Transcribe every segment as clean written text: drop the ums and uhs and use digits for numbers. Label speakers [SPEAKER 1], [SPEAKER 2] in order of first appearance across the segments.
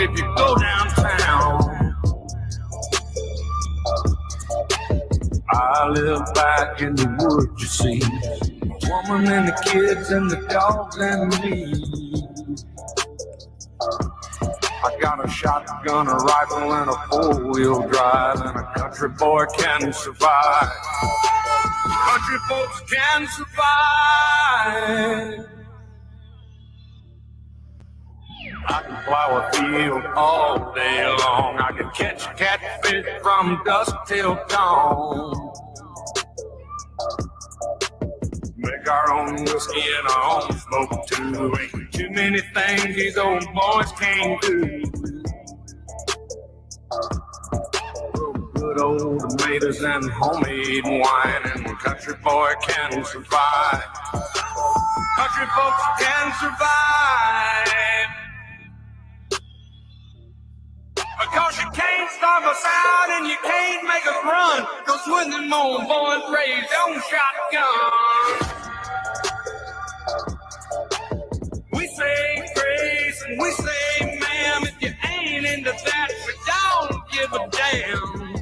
[SPEAKER 1] if you go downtown. I live back in the woods, you see. The woman and the kids and the dogs and me. I got a shotgun, a rifle, and a four-wheel drive, and a country boy can survive. Country folks can survive. I can plow a field all day long. I can catch catfish from dusk till dawn. Make our own whiskey and our own smoke too. Ain't too many things these old boys can't do. Good old tomatoes and homemade wine, and country boy can survive. Country folks can survive. Because you can't starve us out and you can't make us run. Cause when them old boys raise their own shotgun, we say grace and we say ma'am. If you ain't into that, we don't give a damn.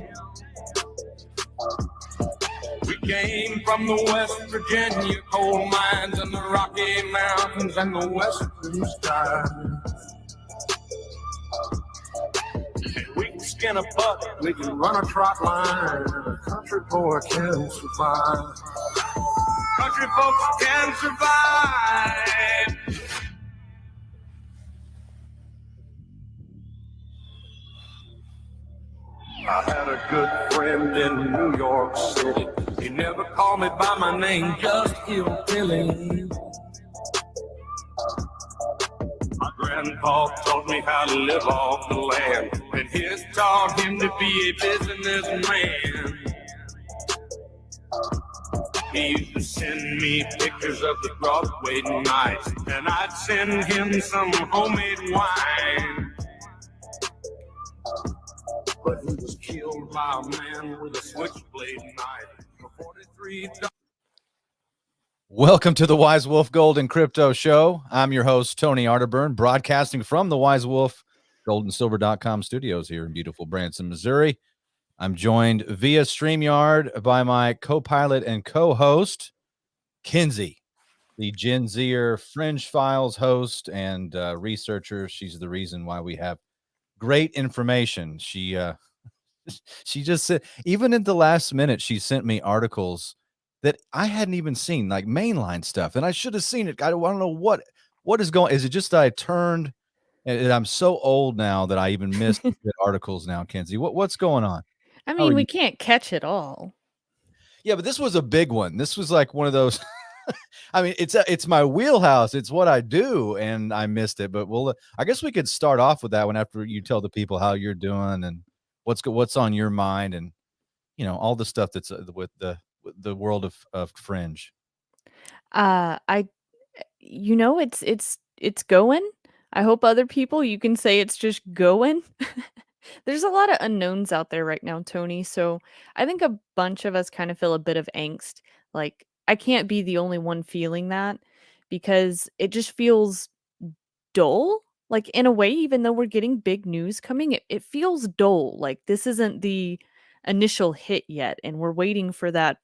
[SPEAKER 1] We came from the West Virginia coal mines and the Rocky Mountains and the western skies. We can skin a buck, we can run a trot line, and a country boy can survive. Country folks can survive. I had a good friend in New York City. He never called me by my name, just Hillbilly. My grandpa taught me how to live off the land, and his taught him to be a businessman. He used to send me pictures of the Broadway nights, and I'd send him some homemade wine. But he was killed by a man with a switchblade knife for $43.
[SPEAKER 2] Welcome to the Wise Wolf Gold and Crypto Show. I'm your host, Tony Arterburn, broadcasting from the Wise Wolf goldandsilver.com studios here in beautiful Branson, Missouri. I'm joined via StreamYard by my co-pilot and co-host, Kinsey, the Gen Zer Fringe Files host and researcher. She's the reason why we have great information. She just said, even at the last minute, she sent me articles that I hadn't even seen, like mainline stuff, and I should have seen it. I don't know what is going. Is it just that I turned, and I'm so old now that I even missed the articles now, Kenzie? What's going on?
[SPEAKER 3] I mean, we can't catch it all.
[SPEAKER 2] Yeah, but this was a big one. This was like one of those. I mean, it's my wheelhouse. It's what I do, and I missed it. But I guess we could start off with that one after you tell the people how you're doing and what's on your mind, and all the stuff that's with the world of Fringe.
[SPEAKER 3] It's going. I hope other people, you can say it's just going. There's a lot of unknowns out there right now, Tony. So I think a bunch of us kind of feel a bit of angst. Like, I can't be the only one feeling that, because it just feels dull. Like, in a way, even though we're getting big news coming, it feels dull. Like, this isn't the initial hit yet, and we're waiting for that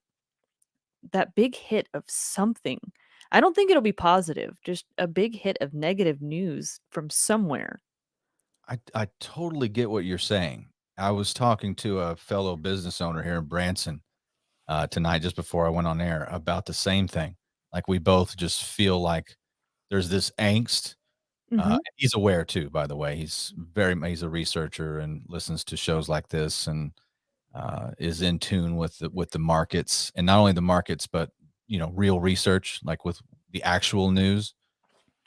[SPEAKER 3] big hit of something. I don't think it'll be positive, just a big hit of negative news from somewhere.
[SPEAKER 2] I totally get what you're saying. I was talking to a fellow business owner here in Branson tonight, just before I went on air, about the same thing. Like, we both just feel like there's this angst. He's aware too, by the way. He's a researcher and listens to shows like this, and is in tune with the markets, and not only the markets, but real research, like with the actual news.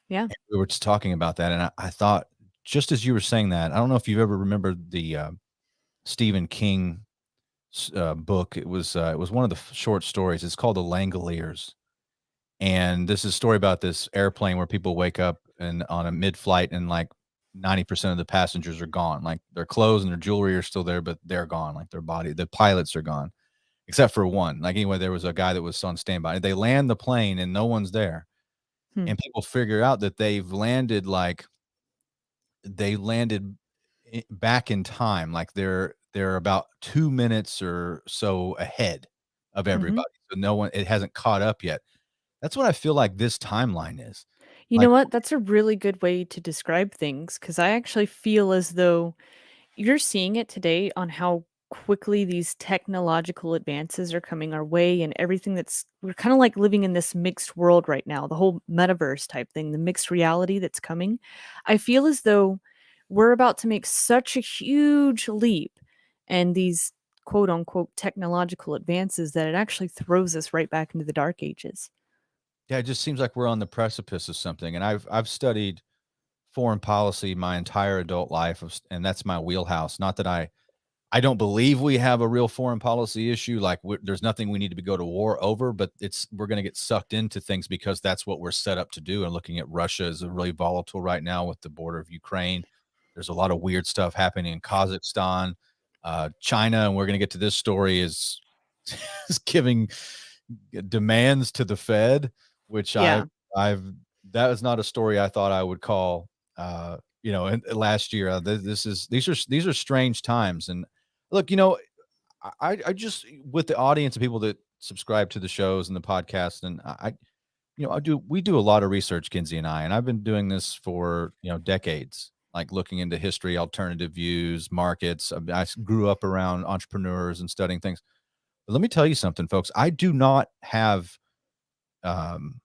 [SPEAKER 3] Yeah,
[SPEAKER 2] and we were just talking about that, and I thought, just as you were saying that, I don't know if you've ever remembered the Stephen King book. It was one of the short stories. It's called The Langoliers, and this is a story about this airplane where people wake up and on a mid-flight, and like 90% of the passengers are gone. Like, their clothes and their jewelry are still there, but they're gone. Like, the pilots are gone, except for one. Like, anyway, there was a guy that was on standby. They land the plane and no one's there. And people figure out that they landed back in time, like they're about 2 minutes or so ahead of
[SPEAKER 3] Mhm.
[SPEAKER 2] everybody. So no one it hasn't caught up yet. That's what I feel like this timeline is.
[SPEAKER 3] You know
[SPEAKER 2] Like,
[SPEAKER 3] what? That's a really good way to describe things because I actually feel as though you're seeing it today on how quickly these technological advances are coming our way and everything that's we're kind of like living in this mixed world right now, the whole metaverse type thing, the mixed reality that's coming. I feel as though we're about to make such a huge leap and these quote unquote technological advances that it actually throws us right back into the dark ages.
[SPEAKER 2] yeah, it just seems like we're on the precipice of something. And I've studied foreign policy my entire adult life, and that's my wheelhouse. Not that I don't believe we have a real foreign policy issue. Like there's nothing we need to go to war over, but we're going to get sucked into things because that's what we're set up to do. And looking at Russia is really volatile right now with the border of Ukraine. There's a lot of weird stuff happening in Kazakhstan, China, and we're going to get to this story is is giving demands to the Fed, which
[SPEAKER 3] Yeah.
[SPEAKER 2] I've that was not a story I thought I would call. Last year, these are strange times, and look, I just with the audience of people that subscribe to the shows and the podcast, and we do a lot of research, Kinsey and I, and I've been doing this for decades, like looking into history, alternative views, markets. I grew up around entrepreneurs and studying things. But let me tell you something, folks. I do not have um,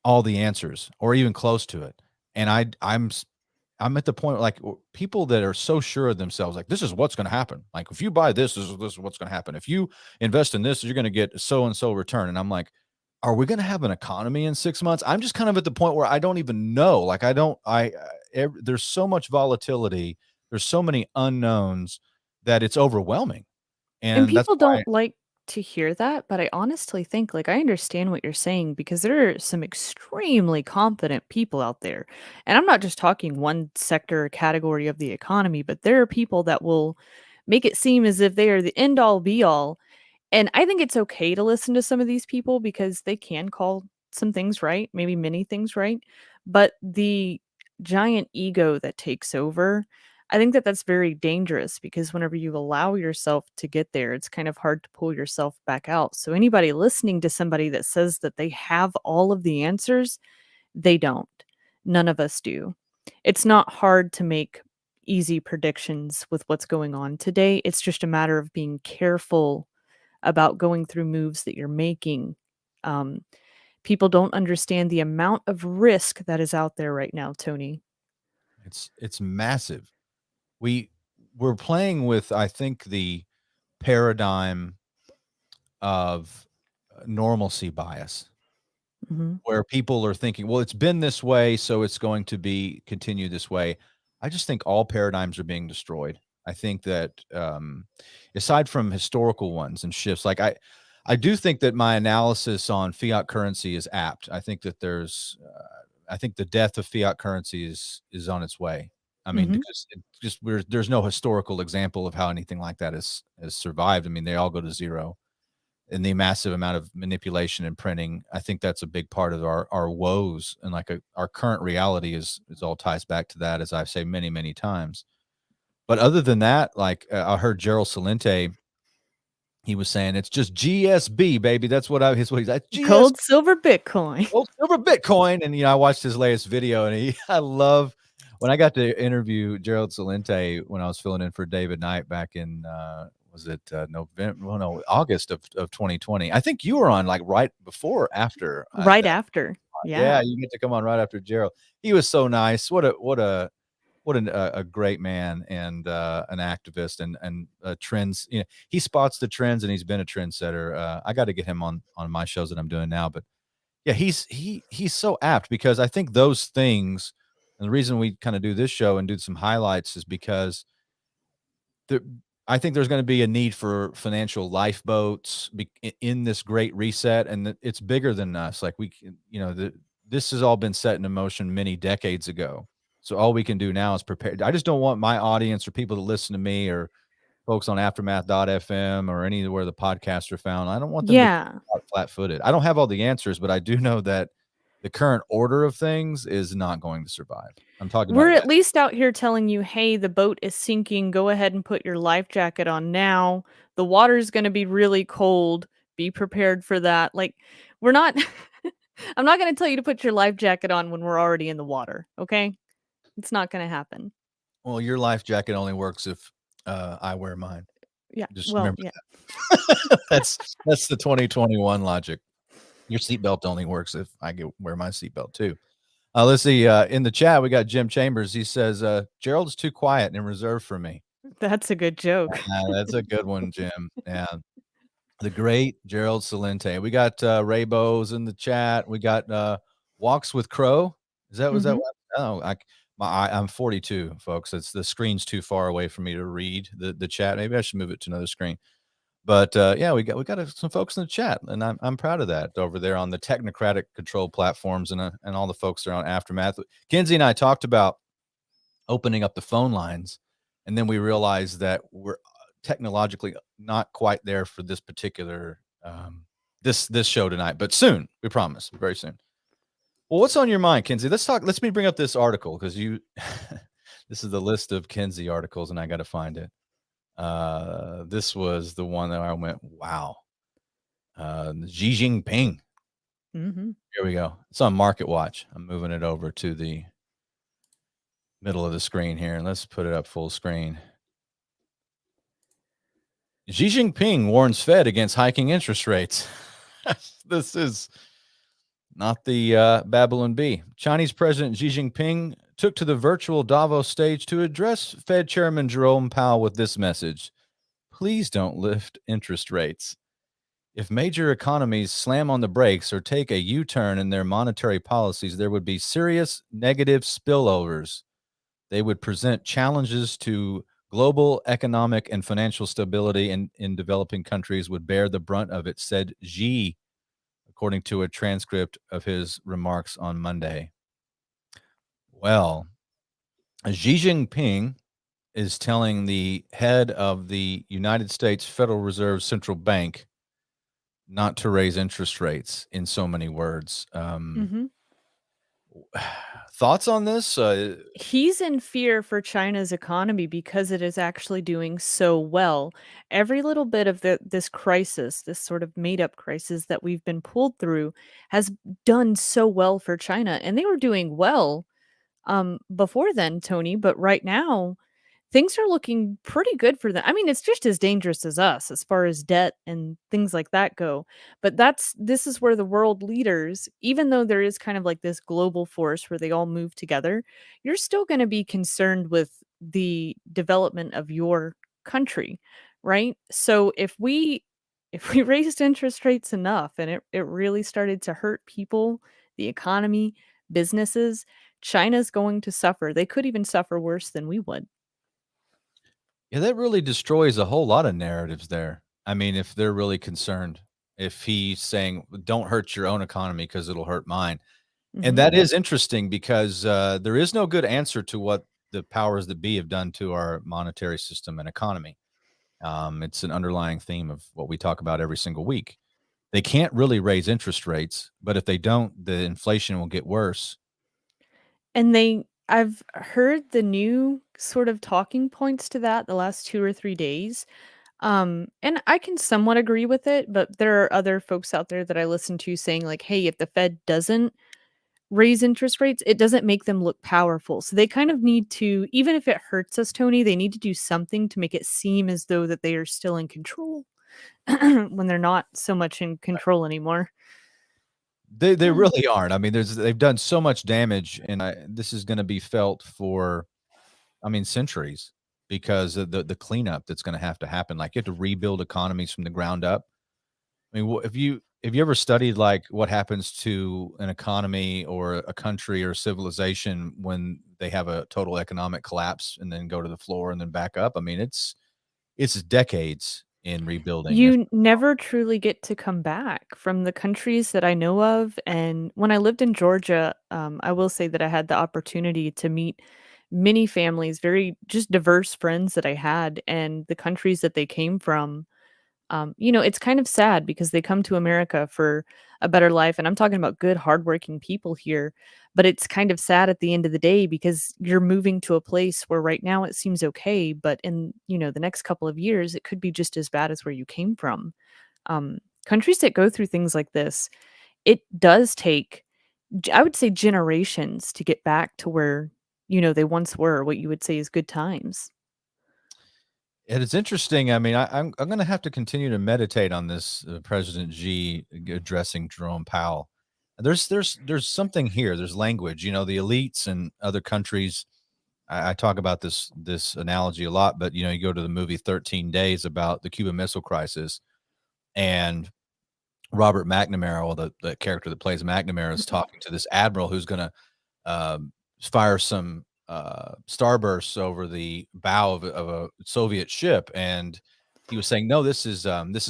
[SPEAKER 2] all the answers or even close to it, and I'm at the point like people that are so sure of themselves, like this is what's going to happen. Like if you buy this is what's going to happen. If you invest in this, you're going to get so and so return. And I'm like, are we going to have an economy in 6 months? I'm just kind of at the point where I don't even know. Like I don't. There's so much volatility. There's so many unknowns that it's overwhelming,
[SPEAKER 3] And
[SPEAKER 2] and that's
[SPEAKER 3] people
[SPEAKER 2] why.
[SPEAKER 3] don't like to hear that, but I honestly think, like, I understand what you're saying because there are some extremely confident people out there. And I'm not just talking one sector or category of the economy, but there are people that will make it seem as if they are the end all be all, and I think it's okay to listen to some of these people because they can call some things right, maybe many things right, but the giant ego that takes over, I think that that's very dangerous because whenever you allow yourself to get there, it's kind of hard to pull yourself back out. So anybody listening to somebody that says that they have all of the answers, they don't. None of us do. It's not hard to make easy predictions with what's going on today. It's just a matter of being careful about going through moves that you're making. Um, People don't understand the amount of risk that is out there right now, Tony.
[SPEAKER 2] It's massive. We we're playing with, I think, the paradigm of normalcy bias,
[SPEAKER 3] Mhm.
[SPEAKER 2] where people are thinking, well, it's been this way, so it's going to be continue this way. I just think all paradigms are being destroyed. I think that aside from historical ones and shifts, like I do think that my analysis on fiat currency is apt. I think that I think the death of fiat currency is on its way. I mean,
[SPEAKER 3] Mhm.
[SPEAKER 2] because there's no historical example of how anything like that has survived. I mean, they all go to zero, and the massive amount of manipulation and printing. I think that's a big part of our woes, and like our current reality is all ties back to that, as I've said many times. But other than that, like I heard Gerald Salente, he was saying it's just GSB, baby. That's what he's like. GS
[SPEAKER 3] Gold, silver, Bitcoin.
[SPEAKER 2] Gold, silver, Bitcoin. And I watched his latest video, and I love when I got to interview Gerald Salente when I was filling in for David Knight back in was it November? Well, no, August of 2020. I think you were on like right before or after
[SPEAKER 3] Right
[SPEAKER 2] that.
[SPEAKER 3] after.
[SPEAKER 2] Yeah,
[SPEAKER 3] Yeah.
[SPEAKER 2] you get to come on right after Gerald. He was so nice. What a great man, and an activist, and trends. He spots the trends, and he's been a trendsetter. I got to get him on my shows that I'm doing now. But yeah, he's so apt, because I think those things, and the reason we kind of do this show and do some highlights is because there, I think there's going to be a need for financial lifeboats in this great reset, and it's bigger than us. Like this has all been set in motion many decades ago. So all we can do now is prepare. I just don't want my audience or people that listen to me or folks on Aftermath.fm or anywhere the podcasts are found. I don't want them to
[SPEAKER 3] Yeah.
[SPEAKER 2] flat footed. I don't have all the answers, but I do know that the current order of things is not going to survive. I'm talking about
[SPEAKER 3] We're at least out here telling you, "Hey, the boat is sinking. Go ahead and put your life jacket on now. The water's gonna be really cold. Be prepared for that." Like, we're not I'm not gonna tell you to put your life jacket on when we're already in the water, okay? It's not gonna happen.
[SPEAKER 2] well, your life jacket only works if I wear mine.
[SPEAKER 3] Yeah,
[SPEAKER 2] Just
[SPEAKER 3] well,
[SPEAKER 2] remember
[SPEAKER 3] yeah.
[SPEAKER 2] that. That's the 2021 logic. Your seatbelt only works if I wear my seatbelt too. Let's see. In the chat, we got Jim Chambers. He says, Gerald's too quiet and reserved for me.
[SPEAKER 3] That's a good joke.
[SPEAKER 2] That's a good one, Jim. Yeah. The great Gerald Salente. We got Raybos in the chat. We got Walks with Crow. Was that
[SPEAKER 3] Mhm.
[SPEAKER 2] what? Oh, I'm 42, folks. It's the screen's too far away for me to read the chat. Maybe I should move it to another screen. But yeah, we got some folks in the chat, and I'm proud of that over there on the technocratic control platforms and all the folks that are on Aftermath. Kinsey and I talked about opening up the phone lines, and then we realized that we're technologically not quite there for this particular this show tonight, but soon, we promise, very soon. Well, what's on your mind, Kinsey? Let's me bring up this article because you this is the list of Kinsey articles, and I got to find it. This was the one that I went, wow. Xi Jinping.
[SPEAKER 3] Mhm.
[SPEAKER 2] Here we go. It's on Market Watch. I'm moving it over to the middle of the screen here, and let's put it up full screen. Xi Jinping warns Fed against hiking interest rates. This is not the Babylon Bee. Chinese President Xi Jinping took to the virtual Davos stage to address Fed Chairman Jerome Powell with this message: please don't lift interest rates. If major economies slam on the brakes or take a U-turn in their monetary policies, there would be serious negative spillovers. They would present challenges to global economic and financial stability, and in developing countries would bear the brunt of it, said Xi, according to a transcript of his remarks on Monday. Well, Xi Jinping is telling the head of the United States Federal Reserve Central Bank not to raise interest rates, in so many words.
[SPEAKER 3] Mhm.
[SPEAKER 2] Thoughts on this?
[SPEAKER 3] He's in fear for China's economy because it is actually doing so well. Every little bit of this crisis, this sort of made up crisis that we've been pulled through, has done so well for China. And they were doing well before then, Tony, but right now things are looking pretty good for them. I mean, it's just as dangerous as us as far as debt and things like that go. But this is where the world leaders, even though there is kind of like this global force where they all move together, you're still going to be concerned with the development of your country, right? So if we raised interest rates enough and it really started to hurt people, the economy, businesses, China's going to suffer. They could even suffer worse than we would.
[SPEAKER 2] Yeah, that really destroys a whole lot of narratives there. I mean, if they're really concerned, if he's saying, don't hurt your own economy because it'll hurt mine. And
[SPEAKER 3] Mhm.
[SPEAKER 2] that is interesting because there is no good answer to what the powers that be have done to our monetary system and economy. It's an underlying theme of what we talk about every single week. They can't really raise interest rates, but if they don't, the inflation will get worse.
[SPEAKER 3] And I've heard the new sort of talking points to that the last 2 or 3 days, and I can somewhat agree with it, but there are other folks out there that I listen to saying like, "Hey, if the Fed doesn't raise interest rates, it doesn't make them look powerful." So they kind of need to, even if it hurts us, Tony, they need to do something to make it seem as though that they are still in control when they're not so much in control anymore.
[SPEAKER 2] They really aren't. I mean, they've done so much damage, and this is going to be felt for, I mean, centuries because of the cleanup that's going to have to happen. Like you have to rebuild economies from the ground up. I mean, have you ever studied like what happens to an economy or a country or civilization when they have a total economic collapse and then go to the floor and then back up? I mean, it's decades in rebuilding.
[SPEAKER 3] You never truly get to come back from the countries that I know of, and when I lived in Georgia, I will say that I had the opportunity to meet many families, very just diverse friends that I had, and the countries that they came from. It's kind of sad because they come to America for a better life, and I'm talking about good, hardworking people here. But it's kind of sad at the end of the day because you're moving to a place where right now it seems okay, but in the next couple of years, it could be just as bad as where you came from. Countries that go through things like this, it does take, I would say, generations to get back to where they once were. What you would say is good times.
[SPEAKER 2] And it's interesting. I mean, I'm going to have to continue to meditate on this President Xi addressing Jerome Powell. There's something here. There's language. The elites and other countries. I talk about this analogy a lot, but you go to the movie 13 Days about the Cuban Missile Crisis, and Robert McNamara, or the character that plays McNamara, is talking to this admiral who's going to fire some starbursts over the bow of a Soviet ship, and he was saying, "No, this is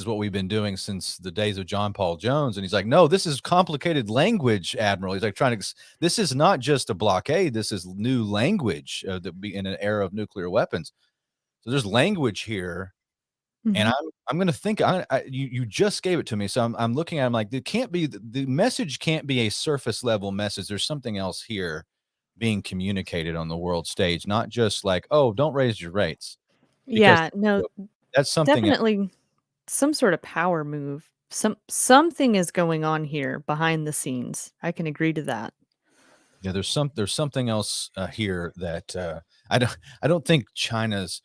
[SPEAKER 2] what we've been doing since the days of John Paul Jones." And he's like, "No, this is complicated language, Admiral." He's like this is not just a blockade. This is new language that be in an era of nuclear weapons. So there's language here, and
[SPEAKER 3] Mhm.
[SPEAKER 2] I'm going to think. You just gave it to me, so I'm looking at. It, I'm like, it can't be the message can't be a surface level message. There's something else here being communicated on the world stage, not just like, oh, don't raise your rates, because
[SPEAKER 3] Yeah, no,
[SPEAKER 2] that's something.
[SPEAKER 3] definitely some sort of power move. Something is going on here behind the scenes. I can agree to that.
[SPEAKER 2] Yeah, there's something else here that I don't think China's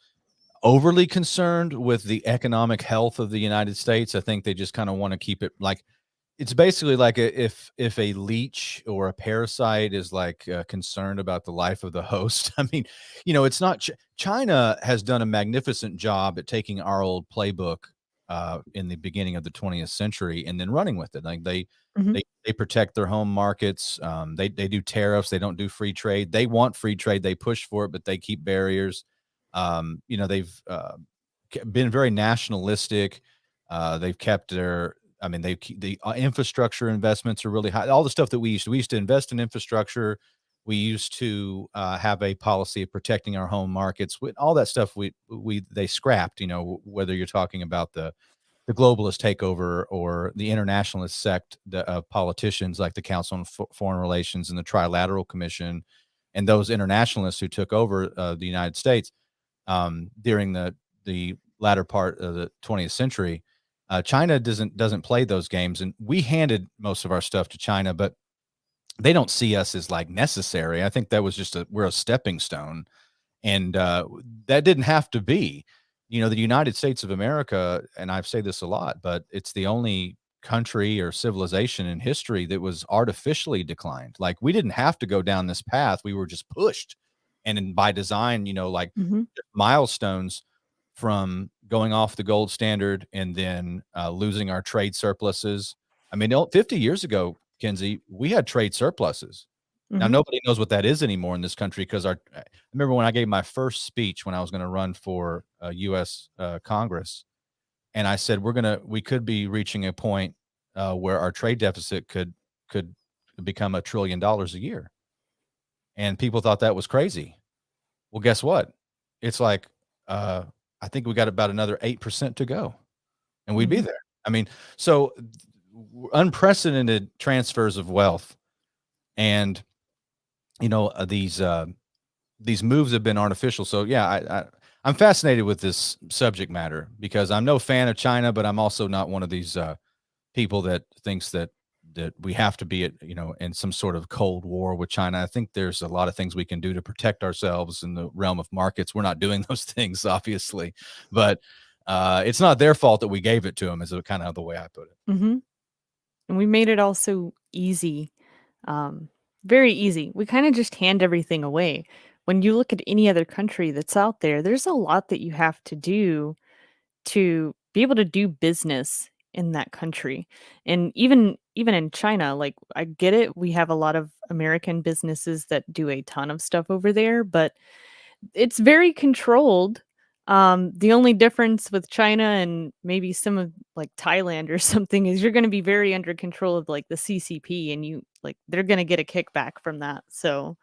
[SPEAKER 2] overly concerned with the economic health of the United States. I think they just kind of want to keep it like it's basically like if a leech or a parasite is like concerned about the life of the host. I mean, it's not China has done a magnificent job at taking our old playbook in the beginning of the 20th century and then running with it. Like
[SPEAKER 3] Mhm.
[SPEAKER 2] they protect their home markets. They do tariffs. They don't do free trade. They want free trade. They push for it, but they keep barriers. They've been very nationalistic. They've kept their I mean, the infrastructure investments are really high. All the stuff that we used to invest in infrastructure. We used to have a policy of protecting our home markets. All that stuff they scrapped. Whether you're talking about the globalist takeover or the internationalist sect of politicians like the Council on Foreign Relations and the Trilateral Commission, and those internationalists who took over the United States during the latter part of the 20th century. China doesn't play those games, and we handed most of our stuff to China, but they don't see us as like necessary. I think that was just we're a stepping stone, and that didn't have to be. The United States of America, and I say this a lot, but it's the only country or civilization in history that was artificially declined. Like we didn't have to go down this path; we were just pushed, by design, like
[SPEAKER 3] Mhm.
[SPEAKER 2] milestones from going off the gold standard and then losing our trade surpluses. I mean, 50 years ago, Kenzie, we had trade surpluses. Now
[SPEAKER 3] Mhm.
[SPEAKER 2] nobody knows what that is anymore in this country because I remember when I gave my first speech when I was going to run for U.S. Congress, and I said we could be reaching a point where our trade deficit could become $1 trillion a year, and people thought that was crazy. Well, guess what? It's like uh, I think we got about another 8% to go, and we'd be
[SPEAKER 3] Mhm.
[SPEAKER 2] there. I mean, so unprecedented transfers of wealth, and these moves have been artificial. So yeah, I'm fascinated with this subject matter because I'm no fan of China, but I'm also not one of these people that thinks that we have to be in some sort of cold war with China. I think there's a lot of things we can do to protect ourselves in the realm of markets. We're not doing those things, obviously, but it's not their fault that we gave it to them. Is kind of the way I put it.
[SPEAKER 3] Mhm. And we made it all so easy. Um, Very easy. We kind of just hand everything away. When you look at any other country that's out there, there's a lot that you have to do to be able to do business in that country. And even in China, like I get it, we have a lot of American businesses that do a ton of stuff over there, but it's very controlled. The only difference with China and maybe some of like Thailand or something is you're going to be very under control of like the CCP, and they're going to get a kickback from that. So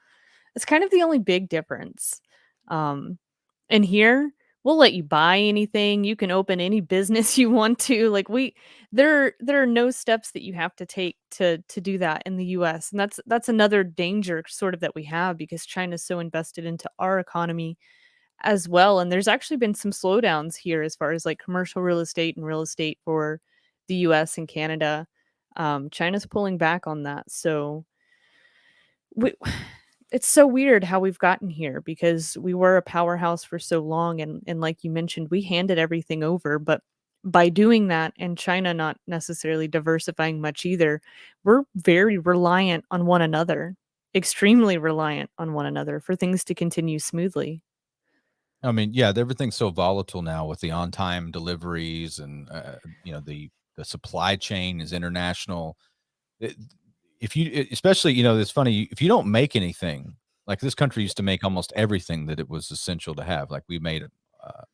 [SPEAKER 3] it's kind of the only big difference. Um, and here we'll let you buy anything, you can open any business you want to, like, there are no steps that you have to take to do that in the US, and that's another danger sort of that we have because China's so invested into our economy as well, and there's actually been some slowdowns here as far as, like, commercial real estate and real estate for the US and Canada. China's pulling back on that, so we it's so weird how we've gotten here because we were a powerhouse for so long and like you mentioned, we handed everything over, but by doing that and China not necessarily diversifying much either, we're very reliant on one another, extremely reliant on one another for things to continue smoothly.
[SPEAKER 2] I mean, yeah, everything's so volatile now with the on-time deliveries and, the supply chain is international. It if you e especially, it's funny, if you don't make anything, like this country used to make almost everything that it was essential to have, like we made,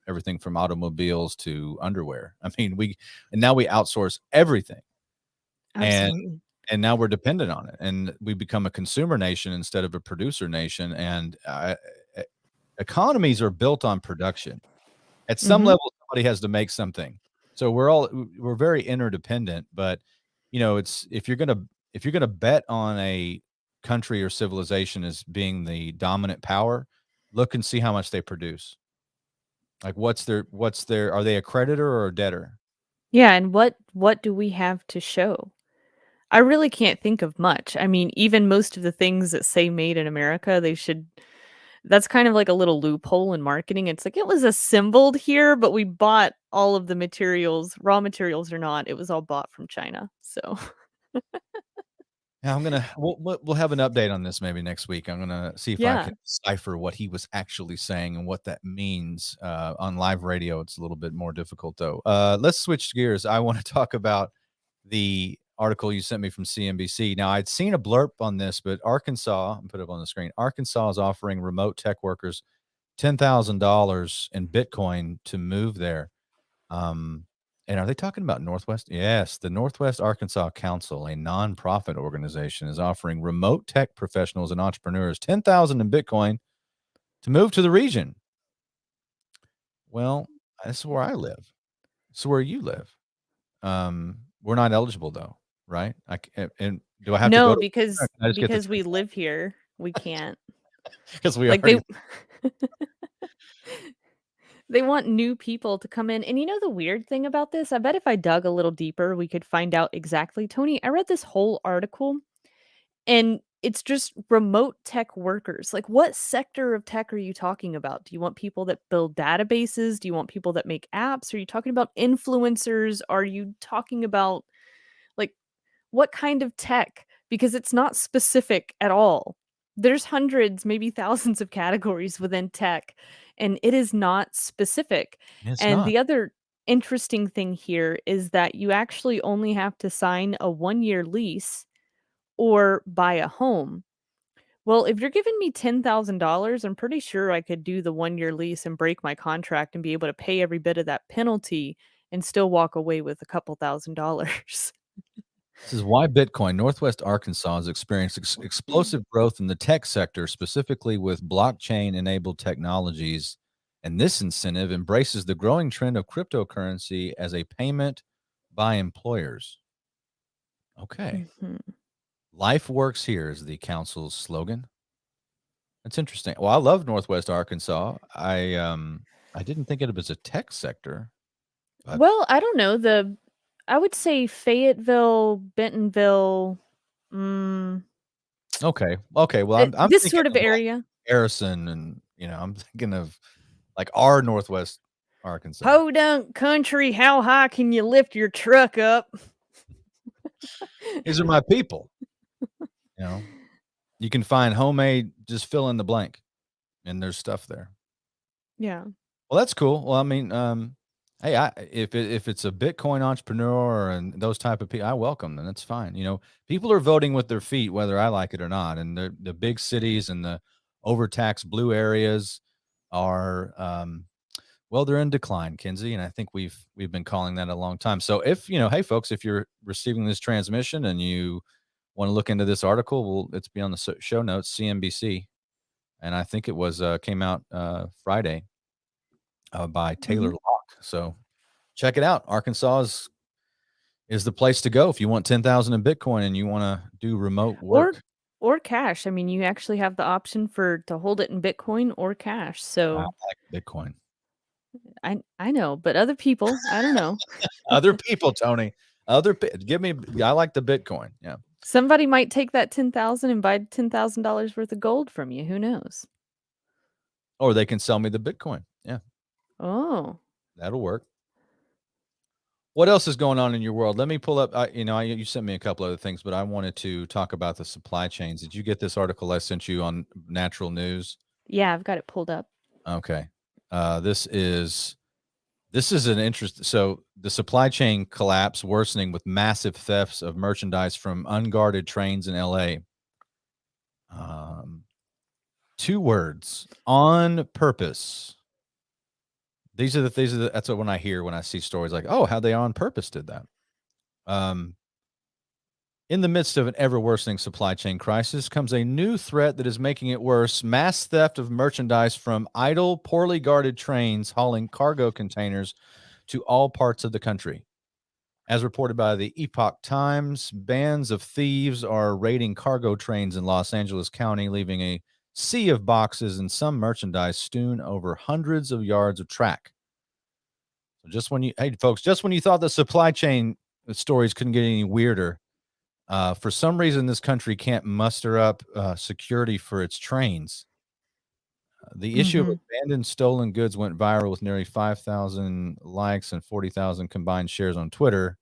[SPEAKER 2] everything from automobiles to underwear. I mean, and now we outsource everything, and
[SPEAKER 3] Absolutely.
[SPEAKER 2] now we're dependent on it, and we become a consumer nation instead of a producer nation, and, e economies are built on production. At some
[SPEAKER 3] Mhm.
[SPEAKER 2] level, somebody has to make something. So we're very interdependent, but, it's if you're gonna bet on a country or civilization as being the dominant power, look and see how much they produce. Like, what's their are they a creditor or a debtor?
[SPEAKER 3] Yeah, and what do we have to show? I really can't think of much. I mean, even most of the things that say made in America, they should that's kind of like a little loophole in marketing. It's like it was assembled here, but we bought all of the materials, raw materials or not, it was all bought from China. So,
[SPEAKER 2] Yeah, we'll have an update on this maybe next week. I'm gonna see if I
[SPEAKER 3] yeah.
[SPEAKER 2] can decipher what he was actually saying and what that means. On live radio, it's a little bit more difficult though. Let's switch gears. I want to talk about the article you sent me from CNBC. Now, I'd seen a blurb on this, but Arkansas, and put it up on the screen. Arkansas is offering remote tech workers $10,000 in Bitcoin to move there. Um, and are they talking about Northwest? Yes, the Northwest Arkansas Council, a nonprofit organization, is offering remote tech professionals and entrepreneurs 10,000 in Bitcoin to move to the region. Well, that's where I live. It's where you live. We're not eligible though, right? And do I have to go
[SPEAKER 3] No,
[SPEAKER 2] to or can I just get the
[SPEAKER 3] because we
[SPEAKER 2] 10,000
[SPEAKER 3] live here, we can't.
[SPEAKER 2] because we
[SPEAKER 3] Like
[SPEAKER 2] already
[SPEAKER 3] they want new people to come in. And you know the weird thing about this? I bet if I dug a little deeper, we could find out exactly. Tony, I read this whole article and it's just remote tech workers. Like, what sector of tech are you talking about? Do you want people that build databases? Do you want people that make apps? Are you talking about influencers? Are you talking about, like, what kind of tech? Because it's not specific at all. There's hundreds, maybe thousands of categories within tech, and it is not specific.
[SPEAKER 2] it's
[SPEAKER 3] And
[SPEAKER 2] not.
[SPEAKER 3] the other interesting thing here is that you actually only have to sign a 1-year lease or buy a home. Well, if you're giving me $10,000, I'm pretty sure I could do the 1-year lease and break my contract and be able to pay every bit of that penalty and still walk away with a couple $1,000s.
[SPEAKER 2] This is why Bitcoin. Northwest Arkansas has experienced explosive growth in the tech sector, specifically with blockchain-enabled technologies. And this incentive embraces the growing trend of cryptocurrency as a payment by employers. Okay.
[SPEAKER 3] Mhm.
[SPEAKER 2] Life works here is the council's slogan. That's interesting. Well, I love Northwest Arkansas. I didn't think of it as a tech sector, but
[SPEAKER 3] Well, I don't know, I would say Fayetteville, Bentonville, mm,
[SPEAKER 2] okay. Okay. Well, I'm
[SPEAKER 3] this
[SPEAKER 2] thinking
[SPEAKER 3] sort of
[SPEAKER 2] of like
[SPEAKER 3] area.
[SPEAKER 2] Harrison and I'm thinking of like our Northwest Arkansas.
[SPEAKER 3] Podunk country, how high can you lift your truck up?
[SPEAKER 2] These are my people, you know. You can find homemade, just fill in the blank, and there's stuff there.
[SPEAKER 3] Yeah.
[SPEAKER 2] Well, that's cool. Well, I mean, hey, if it's a Bitcoin entrepreneur and those type of people, I welcome them. That's fine. People are voting with their feet, whether I like it or not. And the big cities and the overtaxed blue areas are, well, they're in decline, Kinsey, and I think we've been calling that a long time. So if hey, folks, if you're receiving this transmission and you want to look into this article, well, it's be on the show notes, CNBC, and I think it was came out Friday. by Taylor Locke. So check it out. Arkansas is the place to go if you want 10,000 in Bitcoin and you want to do remote work.
[SPEAKER 3] Or cash. I mean, you actually have the option to hold it in Bitcoin or cash.
[SPEAKER 2] I
[SPEAKER 3] So
[SPEAKER 2] like Bitcoin.
[SPEAKER 3] I know, but other people, I don't know.
[SPEAKER 2] Other people, Tony. I like the Bitcoin. Yeah.
[SPEAKER 3] Somebody might take that 10,000 and buy $10,000 worth of gold from you. Who knows?
[SPEAKER 2] Or they can sell me the Bitcoin. Yeah.
[SPEAKER 3] Oh.
[SPEAKER 2] That'll work. What else is going on in your world? Let me pull up. You sent me a couple other things, but I wanted to talk about the supply chains. Did you get this article I sent you on Natural News?
[SPEAKER 3] Yeah, I've got it pulled up.
[SPEAKER 2] Okay. This is an interest. So the supply chain collapse worsening with massive thefts of merchandise from unguarded trains in LA. 2 words: on purpose. That's what when I hear when I see stories like, oh, how they on purpose did that. In the midst of an ever worsening supply chain crisis comes a new threat that is making it worse: mass theft of merchandise from idle, poorly guarded trains hauling cargo containers to all parts of the country. As reported by the Epoch Times, bands of thieves are raiding cargo trains in Los Angeles County, leaving a sea of boxes and some merchandise strewn over hundreds of yards of track. So just when you thought the supply chain stories couldn't get any weirder, for some reason this country can't muster up security for its trains. The issue of abandoned stolen goods went viral with nearly 5,000 likes and 40,000 combined shares on Twitter.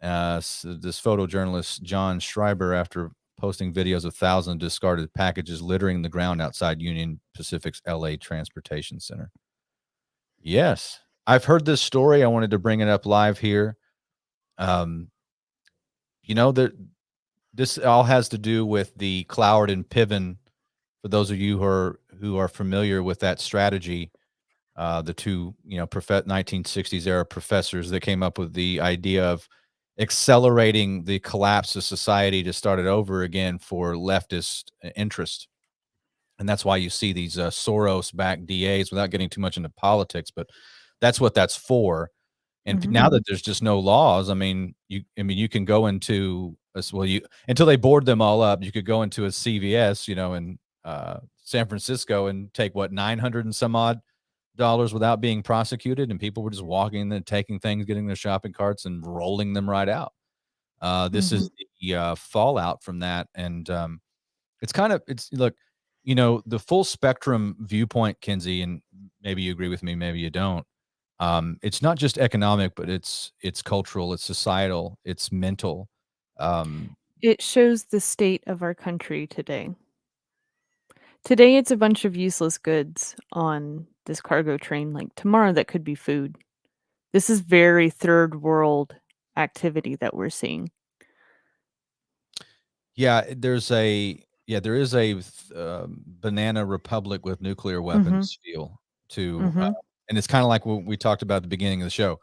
[SPEAKER 2] So this photojournalist John Schreiber, after posting videos of thousands of discarded packages littering the ground outside Union Pacific's LA Transportation Center. Yes, I've heard this story. I wanted to bring it up live here. This all has to do with the Cloward and Piven. For those of you who are familiar with that strategy, the two 1960s era professors that came up with the idea of accelerating the collapse of society to start it over again for leftist interest. And that's why you see these Soros-backed DAs, without getting too much into politics, but that's what that's for. And now that there's just no laws, you can go into until they board them all up, you could go into a CVS, in San Francisco and take $900 and some odd dollars without being prosecuted, and people were just walking and taking things, getting their shopping carts and rolling them right out. This is the fallout from that, and look, the full spectrum viewpoint, Kinsey, and maybe you agree with me, maybe you don't. It's not just economic, but it's cultural, it's societal, it's mental.
[SPEAKER 3] It shows the state of our country today. Today, it's a bunch of useless goods on this cargo train. Like tomorrow, that could be food. This is very third world activity that we're seeing.
[SPEAKER 2] Yeah, there is a banana republic with nuclear weapons feel to, and it's kind of like what we talked about at the beginning of the show.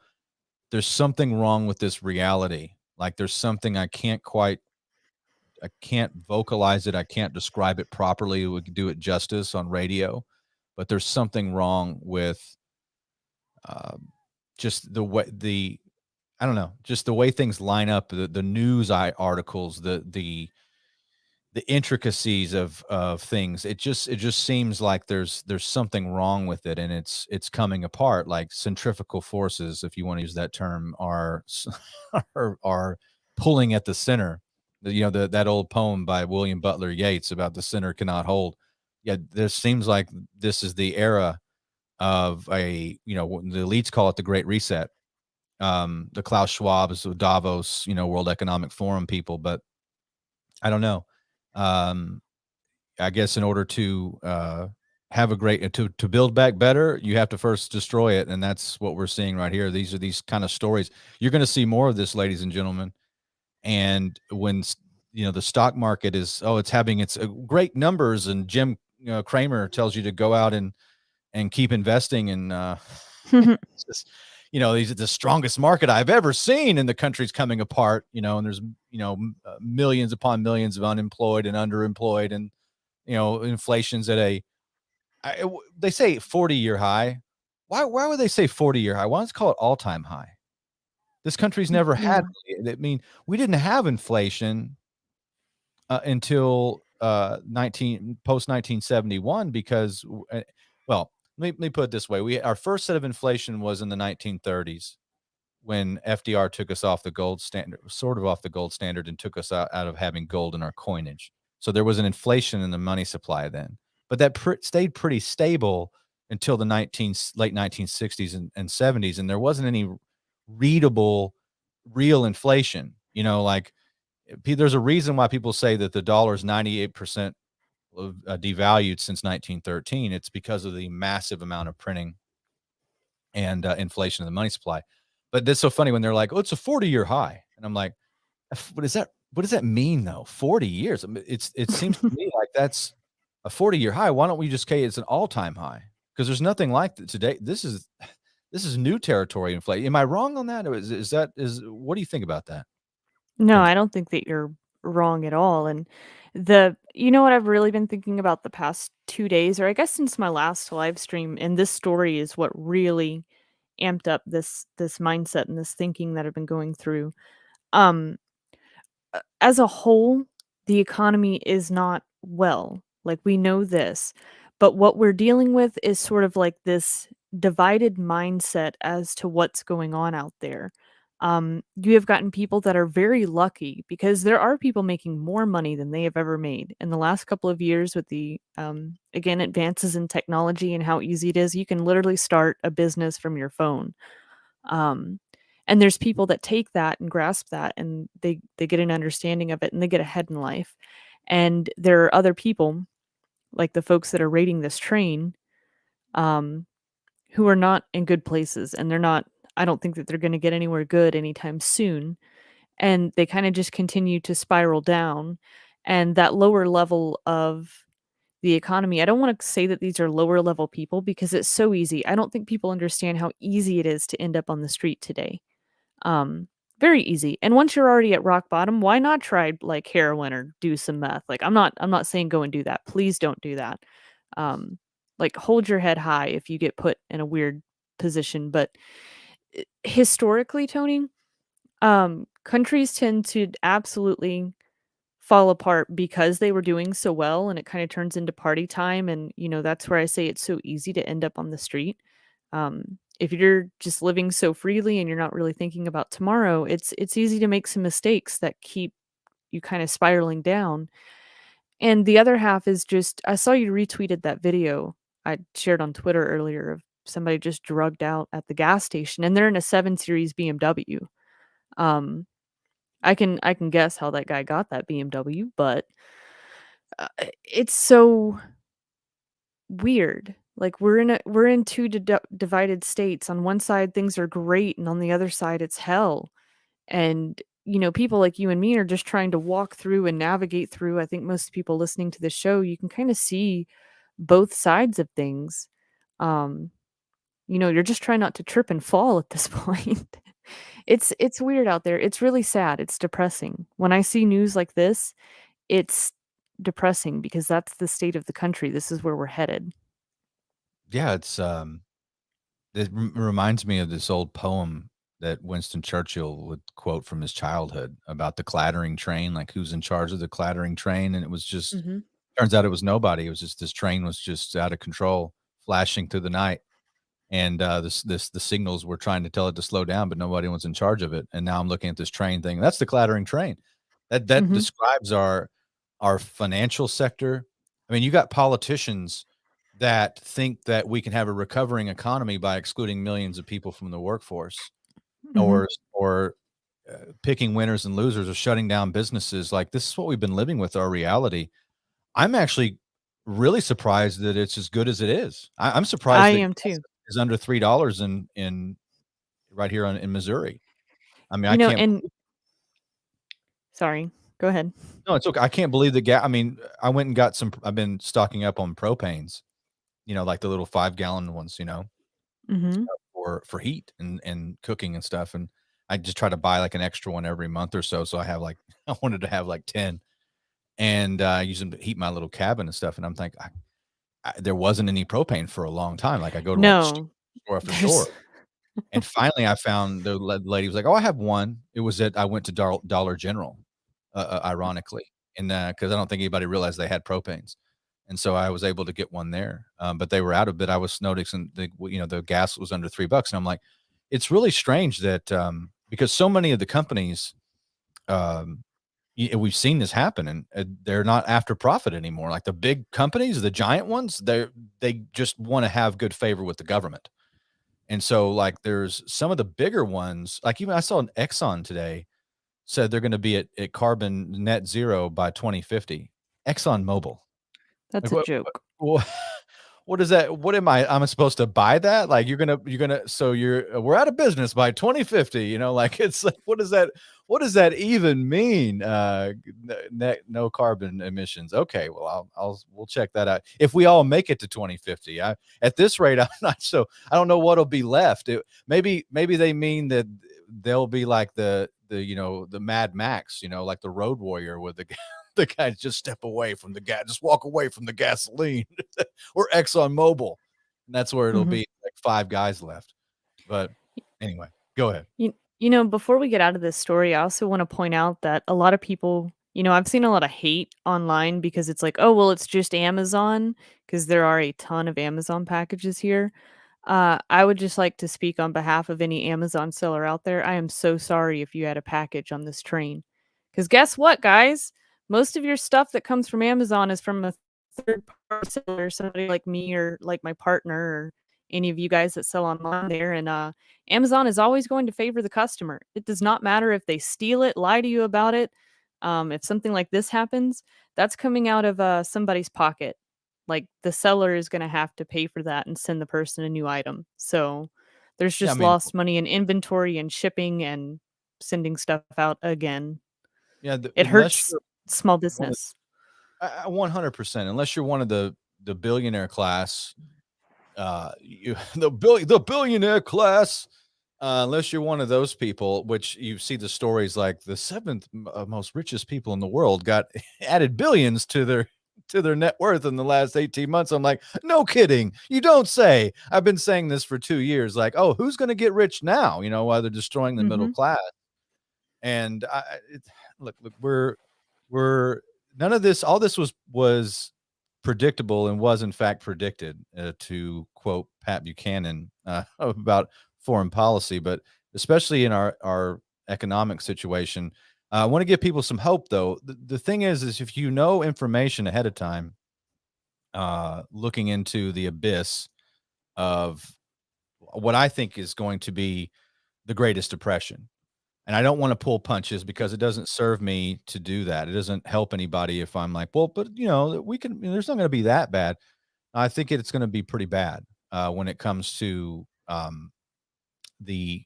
[SPEAKER 2] There's something wrong with this reality. Like there's something I can't vocalize it. I can't describe it properly. We could do it justice on radio, but there's something wrong with just the way just the way things line up, the news articles, the intricacies of things. It just seems like there's something wrong with it, and it's coming apart. Like centrifugal forces, if you want to use that term, are are pulling at the center. That old poem by William Butler Yeats about the center cannot hold. Yeah, there seems like this is the era of the elites call it the Great Reset. The Klaus Schwab's, the Davos, World Economic Forum people, but I don't know. I guess in order to have a great to build back better, you have to first destroy it, and that's what we're seeing right here. These are these kind of stories. You're going to see more of this, ladies and gentlemen. And when the stock market is it's having its great numbers, and Jim Cramer tells you to go out and keep investing, and it's just, these are the strongest market I've ever seen, and the country's coming apart, and there's millions upon millions of unemployed and underemployed, and inflation's at they say 40-year high. Why would they say 40-year high? Why don't they call it all-time high? This country's never had.
[SPEAKER 3] Yeah.
[SPEAKER 2] I mean, we didn't have inflation until 1971 because, well, let me put it this way: our first set of inflation was in the 1930s when FDR took us off the gold standard, sort of off the gold standard, and took us out of having gold in our coinage. So there was an inflation in the money supply then, but that stayed pretty stable until the late 1960s and 70s, and there wasn't any readable real inflation. Like there's a reason why people say that the dollar is 98% devalued since 1913. It's because of the massive amount of printing and inflation of the money supply. But that's so funny when they're like, "Oh, it's a 40-year high," and I'm like, "What is that? What does that mean, though? 40 years? I mean, it seems to me like that's a 40-year high. Why don't we just say it's an all-time high? Because there's nothing like that today. This is new territory inflation. Am I wrong on that? Or is what do you think about that?
[SPEAKER 3] No,
[SPEAKER 2] Terms
[SPEAKER 3] I don't think that you're wrong at all. And you know what I've really been thinking about the past 2 days, or I guess since my last live stream, and this story is what really amped up this mindset and this thinking that I've been going through. Um, as a whole, the economy is not well. Like, we know this, but what we're dealing with is sort of like this divided mindset as to what's going on out there. You have gotten people that are very lucky because there are people making more money than they have ever made in the last couple of years with the again, advances in technology and how easy it is. You can literally start a business from your phone. Um, and there's people that take that and grasp that, and they get an understanding of it, and they get ahead in life. And there are other people, like the folks that are raiding this train, um, who are not in good places, and they're not. I don't think that they're going to get anywhere good anytime soon. And they kind of just continue to spiral down. And that lower level of the economy, I don't want to say that these are lower level people because it's so easy. I don't think people understand how easy it is to end up on the street today. Um, Very easy. And once you're already at rock bottom, why not try like heroin or do some meth? Like, I'm not saying go and do that. Please don't do that. Um, like, hold your head high if you get put in a weird position. But historically, Tony, countries tend to absolutely fall apart because they were doing so well, and it kind of turns into party time. And that's where I say it's so easy to end up on the street. If you're just living so freely and you're not really thinking about tomorrow, it's easy to make some mistakes that keep you kind of spiraling down. And the other half is just, I saw you retweeted that video I shared on Twitter earlier of somebody just drugged out at the gas station, and they're in a 7 Series BMW. Um, I can guess how that guy got that BMW, but it's so weird. Like, we're in two divided states. On one side, things are great, and on the other side, it's hell. And people like you and me are just trying to walk through and navigate through. I think most people listening to the show, you can kind of see both sides of things. Um, you're just trying not to trip and fall at this point. It's weird out there. It's really sad. It's depressing. When I see news like this, it's depressing because that's the state of the country. This is where we're headed.
[SPEAKER 2] Yeah, it reminds me of this old poem that Winston Churchill would quote from his childhood about the clattering train, like who's in charge of the clattering train, and it was just
[SPEAKER 3] Mhm.
[SPEAKER 2] turns out it was nobody. It was just this train was just out of control, flashing through the night, and the signals were trying to tell it to slow down, but nobody was in charge of it. And now I'm looking at this train thing. That's the clattering train. That
[SPEAKER 3] Mhm.
[SPEAKER 2] describes our financial sector. I mean, you got politicians that think that we can have a recovering economy by excluding millions of people from the workforce,
[SPEAKER 3] Mhm.
[SPEAKER 2] or picking winners and losers, or shutting down businesses. Like, this is what we've been living with, our reality. I'm actually really surprised that it's as good as it is. I'm
[SPEAKER 3] I
[SPEAKER 2] surprised that
[SPEAKER 3] am
[SPEAKER 2] gas
[SPEAKER 3] too.
[SPEAKER 2] is under $3 in right here in Missouri. I mean, I can't.
[SPEAKER 3] And sorry, go ahead.
[SPEAKER 2] No, it's okay. I can't believe the gas. I mean, I went and got some. I've been stocking up on propanes. Like the little 5-gallon ones.
[SPEAKER 3] Mhm.
[SPEAKER 2] For heat and cooking and stuff. And I just try to buy like an extra one every month or so. So I have like I wanted to have like 10 and use them to heat my little cabin and stuff. And I'm thinking there wasn't any propane for a long time. Like I go to like
[SPEAKER 3] No.
[SPEAKER 2] for sure. And finally, I found the lady was like, "Oh, I have one." It was I went to Dollar General, ironically, and because I don't think anybody realized they had propanes, and so I was able to get one there. But they were out of it. I was noticing the gas was under $3, and I'm like, it's really strange that because so many of the companies, um, we've seen this happen, and they're not after profit anymore. Like the big companies, the giant ones, they just want to have good favor with the government. And so, like, there's some of the bigger ones, like even I saw an Exxon today said they're going to be at carbon net zero by 2050. Exxon Mobil.
[SPEAKER 3] That's
[SPEAKER 2] Like,
[SPEAKER 3] a joke.
[SPEAKER 2] what is that? What am I? I'm supposed to buy that? Like, so we're out of business by 2050. Like it's like, what does that? What does that even mean? No carbon emissions. Okay, well, we'll check that out. If we all make it to 2050, at this rate, I'm not so. I don't know what'll be left. Maybe they mean that they'll be like the Mad Max, like the Road Warrior with the the guy just step away from the gas, just walk away from the gasoline, or Exxon Mobil. And that's where it'll
[SPEAKER 3] Mhm.
[SPEAKER 2] be like 5 guys left. But anyway, go ahead.
[SPEAKER 3] Before we get out of this story, I also want to point out that a lot of people, I've seen a lot of hate online because it's like, oh, well, it's just Amazon, because there are a ton of Amazon packages here. I would just like to speak on behalf of any Amazon seller out there. I am so sorry if you had a package on this train. Because guess what, guys? Most of your stuff that comes from Amazon is from a third party seller, somebody like me or like my partner or any of you guys that sell online there. And Amazon is always going to favor the customer. It does not matter if they steal it, lie to you about it. If something like this happens, that's coming out of somebody's pocket. Like the seller is going to have to pay for that and send the person a new item. So there's
[SPEAKER 2] Yeah, I
[SPEAKER 3] just
[SPEAKER 2] mean,
[SPEAKER 3] lost money in inventory and shipping and sending stuff out again.
[SPEAKER 2] yeah,
[SPEAKER 3] It
[SPEAKER 2] unless
[SPEAKER 3] hurts
[SPEAKER 2] you're
[SPEAKER 3] small
[SPEAKER 2] one of
[SPEAKER 3] business.
[SPEAKER 2] 100%, unless you're one of the billionaire class, the billionaire class, unless you're one of those people, which you see the stories like the seventh most richest people in the world got added billions to their net worth in the last 18 months. I'm like, no kidding. You don't say. I've been saying this for 2 years. Like, oh, who's going to get rich now? While they're destroying the middle
[SPEAKER 3] Mhm.
[SPEAKER 2] class. And look, we're none of this. All this was predictable and was in fact predicted, to quote Pat Buchanan about foreign policy, but especially in our economic situation. I want to give people some hope, though. The thing is if you know information ahead of time, looking into the abyss of what I think is going to be the greatest depression. And I don't want to pull punches because it doesn't serve me to do that. It doesn't help anybody if I'm like, well, but we can, there's not going to be that bad. I think it's going to be pretty bad when it comes to the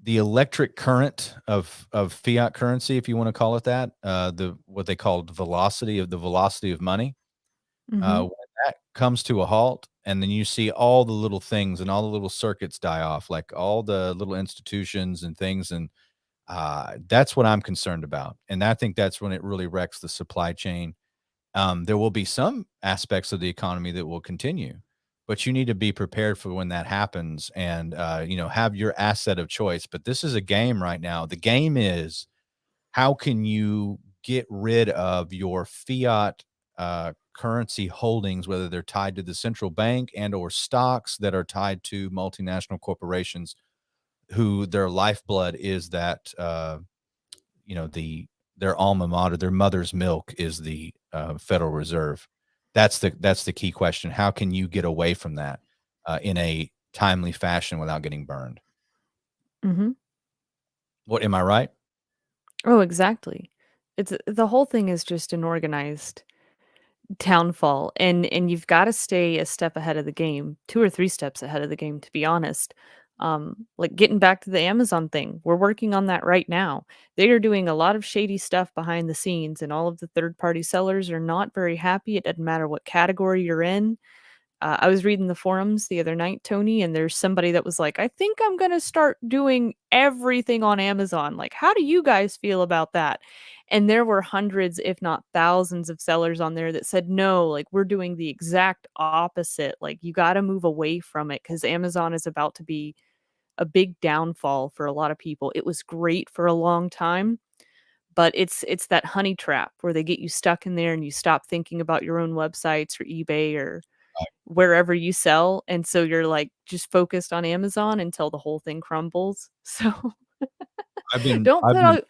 [SPEAKER 2] the electric current of fiat currency, if you want to call it that, the what they called velocity of money.
[SPEAKER 3] Mhm.
[SPEAKER 2] When that comes to a halt, and then you see all the little things and all the little circuits die off, like all the little institutions and things, and that's what I'm concerned about, and I think that's when it really wrecks the supply chain. There will be some aspects of the economy that will continue, but you need to be prepared for when that happens, and have your asset of choice. But this is a game right now. The game is, how can you get rid of your fiat currency holdings, whether they're tied to the central bank and or stocks that are tied to multinational corporations, who their lifeblood is that their alma mater, their mother's milk is the Federal Reserve. That's the key question. How can you get away from that in a timely fashion without getting burned?
[SPEAKER 3] Mhm.
[SPEAKER 2] What, am I right?
[SPEAKER 3] Oh, exactly. It's the whole thing is just an organized downfall, and you've gotta stay a step ahead of the game, 2 or 3 steps ahead of the game, to be honest. Like, getting back to the Amazon thing, we're working on that right now. They are doing a lot of shady stuff behind the scenes, and all of the third-party sellers are not very happy. It doesn't matter what category you're in. I was reading the forums the other night, Tony, and there's somebody that was like, I think I'm going to start doing everything on Amazon. Like, how do you guys feel about that? And there were hundreds, if not thousands, of sellers on there that said, no, like, we're doing the exact opposite. Like, you got to move away from it because Amazon is about to be a big downfall for a lot of people. It was great for a long time, but it's that honey trap where they get you stuck in there and you stop thinking about your own websites or eBay or wherever you sell, and so you're, like, just focused on Amazon until the whole thing crumbles. So, don't
[SPEAKER 2] I've
[SPEAKER 3] put
[SPEAKER 2] been
[SPEAKER 3] all
[SPEAKER 2] really,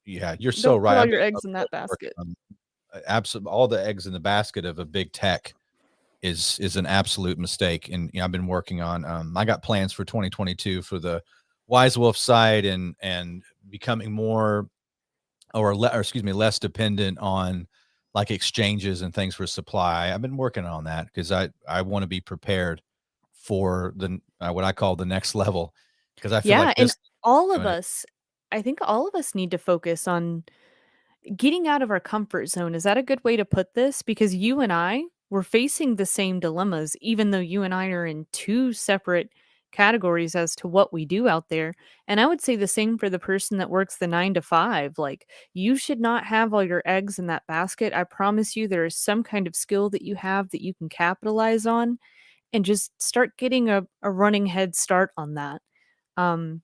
[SPEAKER 2] yeah, you're so
[SPEAKER 3] don't put
[SPEAKER 2] right.
[SPEAKER 3] all
[SPEAKER 2] I've
[SPEAKER 3] your
[SPEAKER 2] been
[SPEAKER 3] eggs in that
[SPEAKER 2] really working
[SPEAKER 3] basket.
[SPEAKER 2] on absolute all the eggs in the basket of a big tech is an absolute mistake. And I've been working on I got plans for 2022 for the Wise Wolf side and becoming more or excuse me, less dependent on like exchanges and things for supply. I've been working on that because I want to be prepared for the what I call the next level because I feel
[SPEAKER 3] Yeah,
[SPEAKER 2] like
[SPEAKER 3] and
[SPEAKER 2] this
[SPEAKER 3] all of
[SPEAKER 2] doing it.
[SPEAKER 3] us I think all of us need to focus on getting out of our comfort zone. Is that a good way to put this? Because you and I were facing the same dilemmas, even though you and I are in two separate categories as to what we do out there. And I would say the same for the person that works the 9 to 5. Like, you should not have all your eggs in that basket. I promise you, there is some kind of skill that you have that you can capitalize on and just start getting a running head start on that. Um,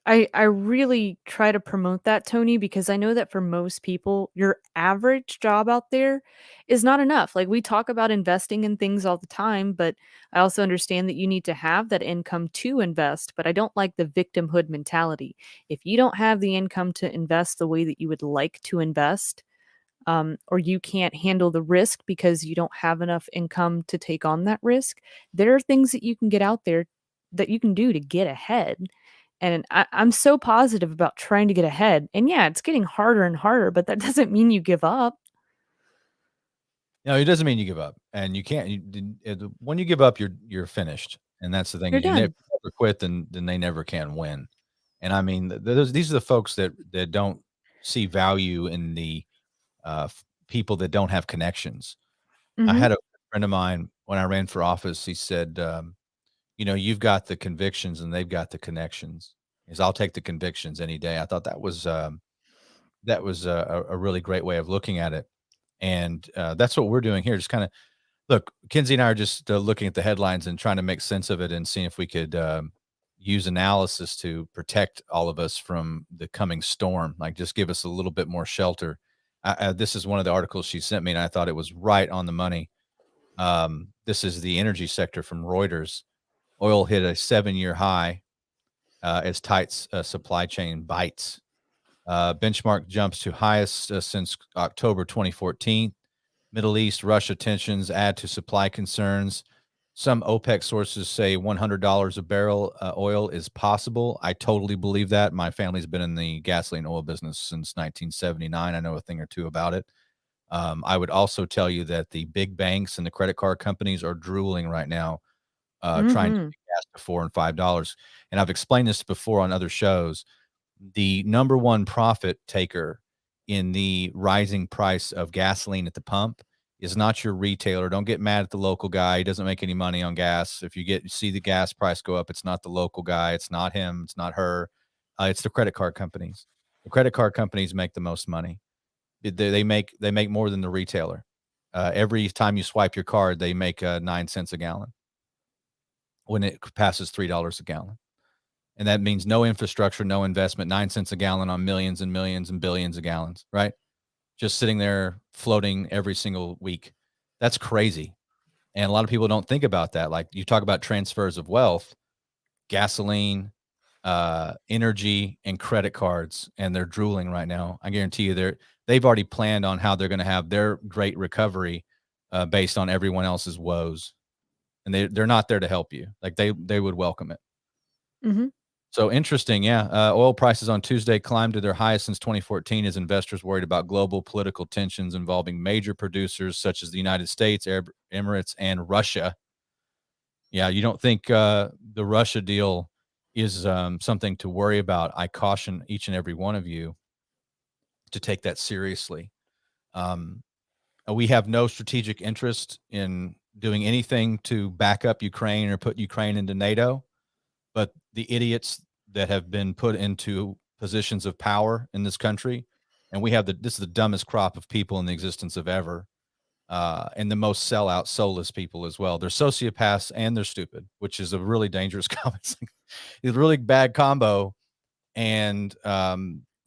[SPEAKER 3] I really try to promote that, Tony, because I know that for most people, your average job out there is not enough. Like, we talk about investing in things all the time, but I also understand that you need to have that income to invest, but I don't like the victimhood mentality. If you don't have the income to invest the way that you would like to invest, or you can't handle the risk because you don't have enough income to take on that risk, there are things that you can get out there that you can do to get ahead. And I'm so positive about trying to get ahead. And yeah, it's getting harder and harder, but that doesn't mean you give up.
[SPEAKER 2] No, it doesn't mean you give up, and you can't. When you give up, you're finished, and that's the thing.
[SPEAKER 3] You're
[SPEAKER 2] You never,
[SPEAKER 3] done.
[SPEAKER 2] never quit, then they never can win. And I mean, these are the folks that don't see value in the people that don't have connections. I
[SPEAKER 3] Mhm.
[SPEAKER 2] had a friend of mine when I ran for office. He said, "You've got the convictions, and they've got the connections. Is I'll take the convictions any day." I thought that was a really great way of looking at it, and that's what we're doing here. Just kind of look, Kinsey and I are just looking at the headlines and trying to make sense of it and seeing if we could use analysis to protect all of us from the coming storm. Like, just give us a little bit more shelter. This is one of the articles she sent me, and I thought it was right on the money. This is the energy sector from Reuters. Oil hit a 7-year high as tight supply chain bites. Benchmark jumps to highest since October 2014. Middle East, Russia tensions add to supply concerns. Some OPEC sources say $100 a barrel oil is possible. I totally believe that. My family's been in the gasoline oil business since 1979. I know a thing or two about it. I would also tell you that the big banks and the credit card companies are drooling right now, trying to
[SPEAKER 3] Mhm.
[SPEAKER 2] get gas to $4 and $5. And I've explained this before on other shows. The number one profit taker in the rising price of gasoline at the pump is not your retailer. Don't get mad at the local guy. He doesn't make any money on gas. If you see the gas price go up, it's not the local guy. It's not him. It's not her. It's the credit card companies. The credit card companies make the most money. They make more than the retailer. Every time you swipe your card, they make 9 cents a gallon when it passes $3 a gallon. And that means no infrastructure, no investment, 9 cents a gallon on millions and millions and billions of gallons, right? Just sitting there floating every single week. That's crazy. And a lot of people don't think about that. Like, you talk about transfers of wealth, gasoline, energy, and credit cards, and they're drooling right now. I guarantee you they've already planned on how they're going to have their great recovery based on everyone else's woes. And they're not there to help you. Like, they would welcome it.
[SPEAKER 3] Mhm.
[SPEAKER 2] So interesting, yeah. Oil prices on Tuesday climbed to their highest since 2014 as investors worried about global political tensions involving major producers such as the United States, Arab Emirates, and Russia. Yeah, you don't think the Russia deal is something to worry about? I caution each and every one of you to take that seriously. Um, we have no strategic interest in doing anything to back up Ukraine or put Ukraine into NATO, but the idiots that have been put into positions of power in this country, and this is the dumbest crop of people in the existence of ever, and the most sellout, soulless people as well. They're sociopaths and they're stupid, which is a really dangerous combo. It's a really bad combo. And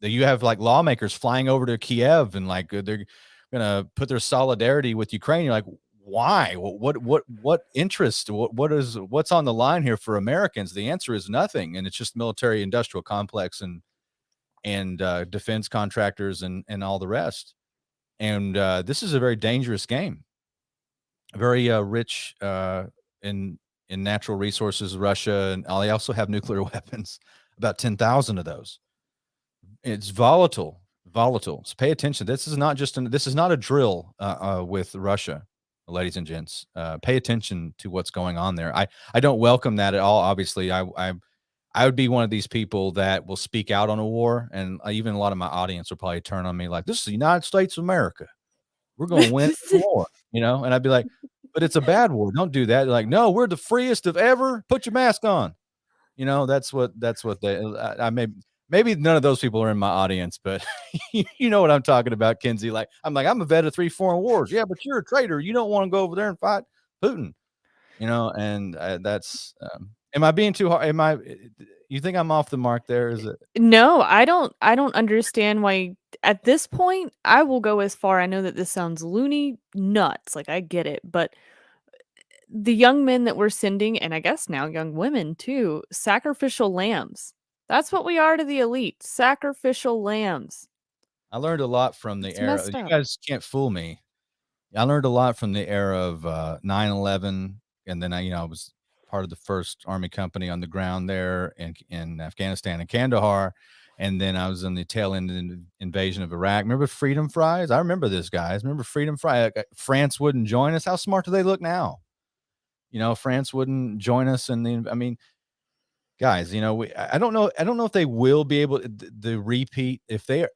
[SPEAKER 2] you have like lawmakers flying over to Kiev and like they're gonna put their solidarity with Ukraine. You're like, why? What interest? What's on the line here for Americans? The answer is nothing, and it's just military industrial complex and defense contractors and all the rest. And this is a very dangerous game, very rich in natural resources. Russia, and they also have nuclear weapons, about 10,000 of those. It's volatile. So pay attention. This is not a drill with Russia, ladies and gents. Pay attention to what's going on there. I don't welcome that at all. Obviously, I would be one of these people that will speak out on a war, and even a lot of my audience will probably turn on me like, "This is the United States of America. We're going to win the war," and I'd be like, "But it's a bad war. Don't do that." They're like, "No, we're the freest of ever. Put your mask on." That's what they. I maybe none of those people are in my audience, but you know what I'm talking about, Kinsey. Like, I'm a vet of 3 foreign wars. Yeah, but you're a traitor. You don't want to go over there and fight Putin. And that's. Am I being too hard? You think I'm off the mark there? Is it?
[SPEAKER 3] No, I don't understand why at this point I will go as far. I know that this sounds loony nuts, like I get it, but the young men that we're sending, and I guess now young women too, sacrificial lambs. That's what we are to the elite, sacrificial lambs.
[SPEAKER 2] I learned a lot from the
[SPEAKER 3] It's
[SPEAKER 2] era.
[SPEAKER 3] messed
[SPEAKER 2] You
[SPEAKER 3] up.
[SPEAKER 2] guys can't fool me. I learned a lot from the era of 9/11, and then I was part of the first Army company on the ground there in Afghanistan and Kandahar, and then I was in the tail end of the invasion of Iraq. Remember Freedom Fries? I remember this, guys. Remember Freedom Fries? France wouldn't join us. How smart do they look now? France wouldn't join us, guys. I don't know. I don't know if they will be able to repeat if they are.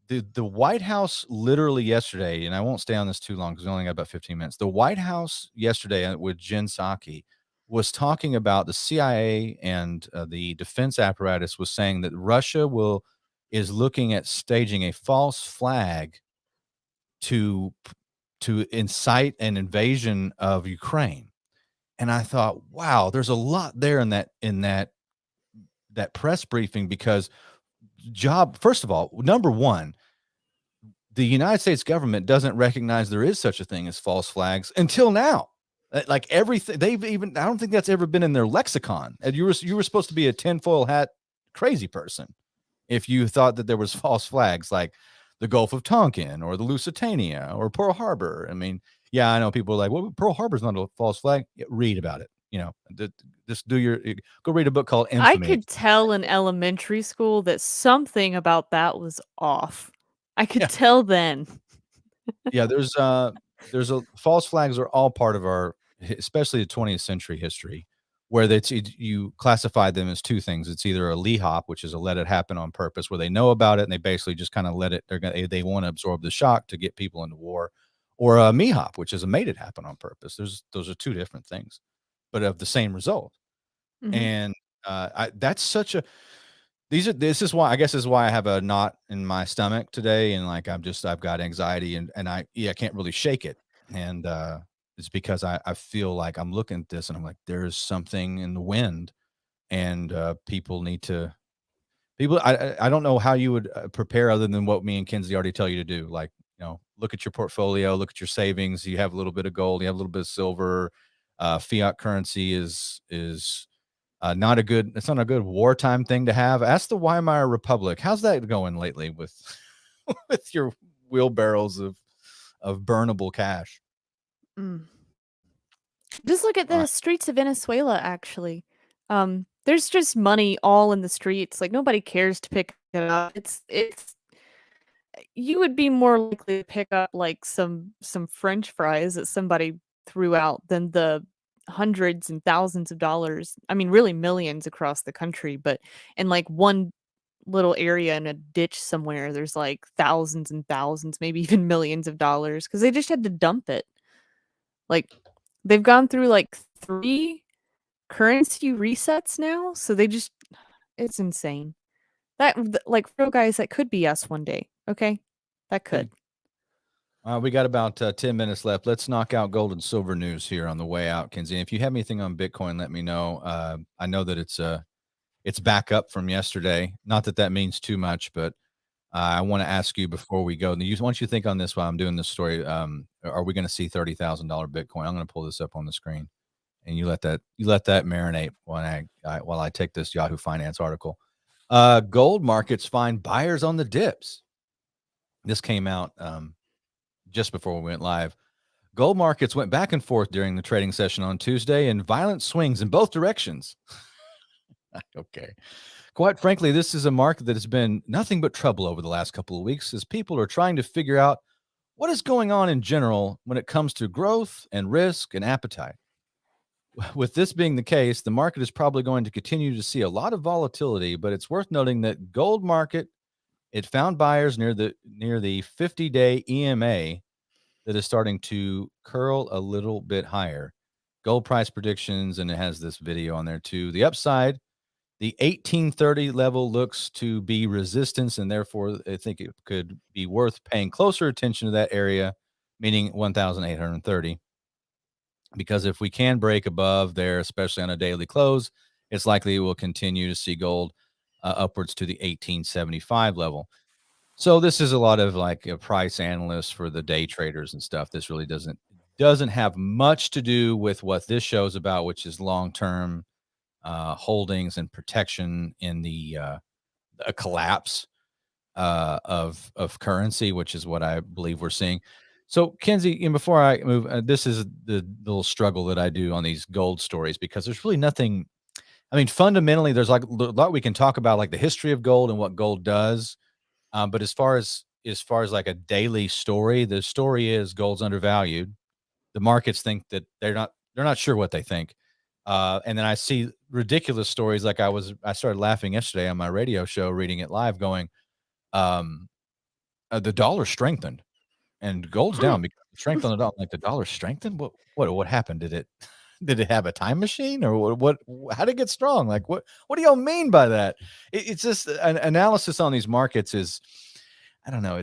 [SPEAKER 2] The White House literally yesterday, and I won't stay on this too long because we only got about 15 minutes. The White House yesterday with Jen Psaki was talking about the CIA and the defense apparatus was saying that Russia is looking at staging a false flag to incite an invasion of Ukraine. And I thought, wow, there's a lot there in that press briefing because first of all, number one, the United States government doesn't recognize there is such a thing as false flags until now. Like everything I don't think that's ever been in their lexicon. And you were supposed to be a tinfoil hat crazy person if you thought that there was false flags like the Gulf of Tonkin or the Lusitania or Pearl Harbor. Yeah, I know people are like, well, Pearl Harbor's not a false flag. Yeah, read about it. Just go read a book called
[SPEAKER 3] I
[SPEAKER 2] Infamy.
[SPEAKER 3] could tell in elementary school that something about that was off. I could
[SPEAKER 2] Yeah.
[SPEAKER 3] tell then.
[SPEAKER 2] Yeah, there's false flags are all part of our, especially the 20th century history, where you classify them as two things. It's either a lehop, which is a let it happen on purpose, where they know about it and they basically just kind of let it. They want to absorb the shock to get people into war, or a mehop, which is a made it happen on purpose. Those are two different things, but of the same result.
[SPEAKER 3] Mhm.
[SPEAKER 2] And that's such a this is why I have a knot in my stomach today, and like I've got anxiety and I can't really shake it. And it's because I feel like I'm looking at this and I'm like, there's something in the wind, and people I don't know how you would prepare other than what me and Kinsey already tell you to do. Like, look at your portfolio, look at your savings. You have a little bit of gold, you have a little bit of silver. Fiat currency is it's not a good wartime thing to have. Ask the Weimar Republic. How's that going lately with with your wheelbarrows of burnable cash?
[SPEAKER 3] Mm. Just look at
[SPEAKER 2] All right.
[SPEAKER 3] the streets of Venezuela, actually. There's just money all in the streets. Like nobody cares to pick it up. It's you would be more likely to pick up like some French fries that somebody threw out than the hundreds and thousands of dollars. I mean, really millions across the country, but in like one little area in a ditch somewhere, there's like thousands and thousands, maybe even millions of dollars because they just had to dump it. Like They've gone through like 3 currency resets now, so it's insane. Like, for real, guys, that could be us one day, okay? That could.
[SPEAKER 2] We got about 10 minutes left. Let's knock out gold and silver news here on the way out, Kenzie. If you have anything on Bitcoin, let me know. I know that it's back up from yesterday. Not that means too much, but I want to ask you before we go. Once you think on this while I'm doing this story, are we going to see $30,000 Bitcoin? I'm going to pull this up on the screen, and you let that marinate while I take this Yahoo Finance article. Gold markets find buyers on the dips. This came out just before we went live. Gold markets went back and forth during the trading session on Tuesday in violent swings in both directions. Okay. Quite frankly, this is a market that has been nothing but trouble over the last couple of weeks as people are trying to figure out what is going on in general when it comes to growth and risk and appetite. With this being the case, the market is probably going to continue to see a lot of volatility, but it's worth noting that gold market, it found buyers near the 50-day EMA that is starting to curl a little bit higher. Gold price predictions, and it has this video on there too. The upside, the 1830 level looks to be resistance, and therefore I think it could be worth paying closer attention to that area, meaning 1,830. Because if we can break above there, especially on a daily close, it's likely we'll continue to see gold upwards to the 1875 level. So this is a lot of like a price analysts for the day traders and stuff. This really doesn't have much to do with what this show is about, which is long-term holdings and protection in the a collapse of currency, which is what I believe we're seeing. So, Kenzie, and before I move, this is the little struggle that I do on these gold stories because there's really nothing. I mean, fundamentally, there's like a lot we can talk about, like the history of gold and what gold does. But as far as like a daily story, the story is gold's undervalued. The markets think that they're not sure what they think. And then I see ridiculous stories. Like I started laughing yesterday on my radio show, reading it live, going, the dollar strengthened and gold's down because of strength on the dollar. Like the dollar strengthened. What happened? Did it have a time machine or what? How did it get strong? Like what do y'all mean by that? It's just an analysis on these markets is, I don't know.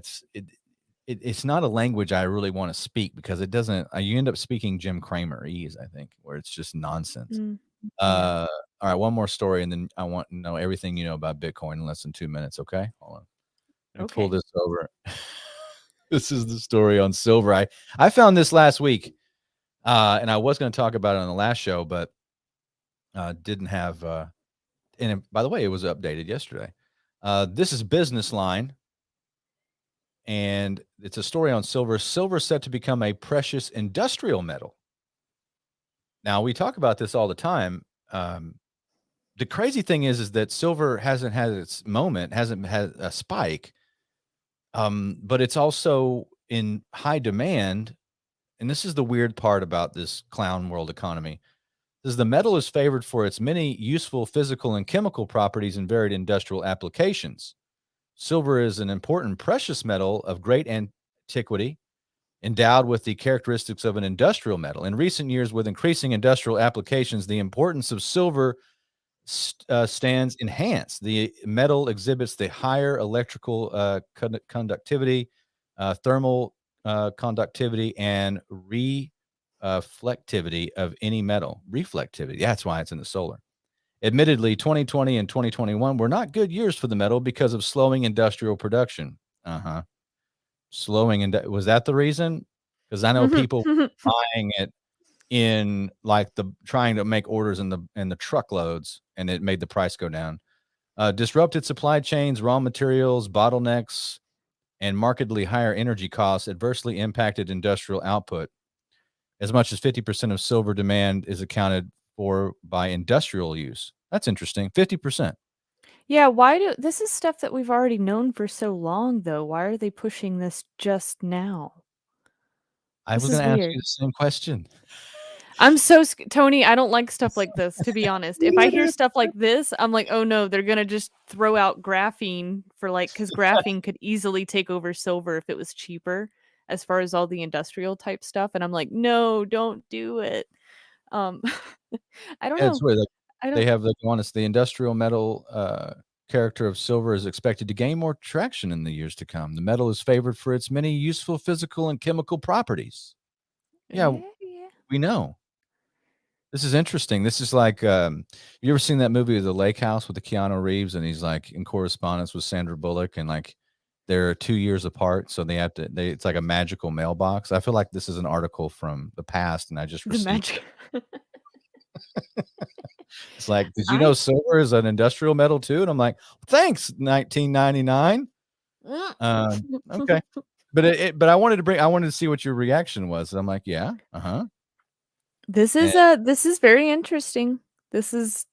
[SPEAKER 2] It's not a language I really want to speak because it doesn't. You end up speaking Jim Cramerese, I think, where it's just nonsense.
[SPEAKER 3] Yeah.
[SPEAKER 2] All right, one more story, and then I want to know everything you know about Bitcoin in less than 2 minutes. Okay, hold on. Let me pull
[SPEAKER 3] Okay.
[SPEAKER 2] this over. This is the story on silver. I found this last week, and I was going to talk about it on the last show, but didn't have. And by the way, it was updated yesterday. This is Business Line, and it's a story on silver. Silver set to become a precious industrial metal. Now we talk about this all the time. The crazy thing is that silver hasn't had its moment, hasn't had a spike, but it's also in high demand. And this is the weird part about this clown world economy. Says the metal is favored for its many useful physical and chemical properties in varied industrial applications. Silver is an important precious metal of great antiquity, endowed with the characteristics of an industrial metal. In recent years, with increasing industrial applications, the importance of silver stands enhanced. The metal exhibits the higher electrical conductivity, thermal conductivity, and reflectivity of any metal. Reflectivity, that's why it's in the solar. Admittedly, 2020 and 2021 were not good years for the metal because of slowing industrial production. Slowing, was that the reason? Because I know people buying it in like trying to make orders in the truckloads, and it made the price go down. Disrupted supply chains, raw materials, bottlenecks, and markedly higher energy costs adversely impacted industrial output. As much as 50% of silver demand is accounted for by industrial use. That's interesting. 50%.
[SPEAKER 3] Yeah, this is stuff that we've already known for so long, though. Why are they pushing this just now?
[SPEAKER 2] I
[SPEAKER 3] This
[SPEAKER 2] was
[SPEAKER 3] is
[SPEAKER 2] going to ask
[SPEAKER 3] weird.
[SPEAKER 2] you the same question.
[SPEAKER 3] I'm so Tony, I don't like stuff like this, to be honest. If I hear stuff like this, I'm like, oh no, they're gonna just throw out graphene for because graphene could easily take over silver if it was cheaper. as far as all the industrial type stuff, and I'm like, no, don't do it. Um, I don't
[SPEAKER 2] Yeah, it's
[SPEAKER 3] know.
[SPEAKER 2] weird. Like,
[SPEAKER 3] I
[SPEAKER 2] they
[SPEAKER 3] don't.
[SPEAKER 2] have the honest the industrial metal character of silver is expected to gain more traction in the years to come. The metal is favored for its many useful physical and chemical properties. Yeah,
[SPEAKER 3] Yeah, yeah.
[SPEAKER 2] we know. This is interesting. This is like, you ever seen that movie, The Lake House, with the Keanu Reeves, and he's like in correspondence with Sandra Bullock, and like they're 2 years apart, so they have to. It's like a magical mailbox. I feel like this is an article from the past, and I just
[SPEAKER 3] The
[SPEAKER 2] received.
[SPEAKER 3] magic.
[SPEAKER 2] It's like, did you know
[SPEAKER 3] I
[SPEAKER 2] silver is an industrial metal too? And I'm like, thanks, 1999. Okay, but I wanted to see what your reaction was. And I'm like, yeah, And
[SPEAKER 3] this is very interesting. This is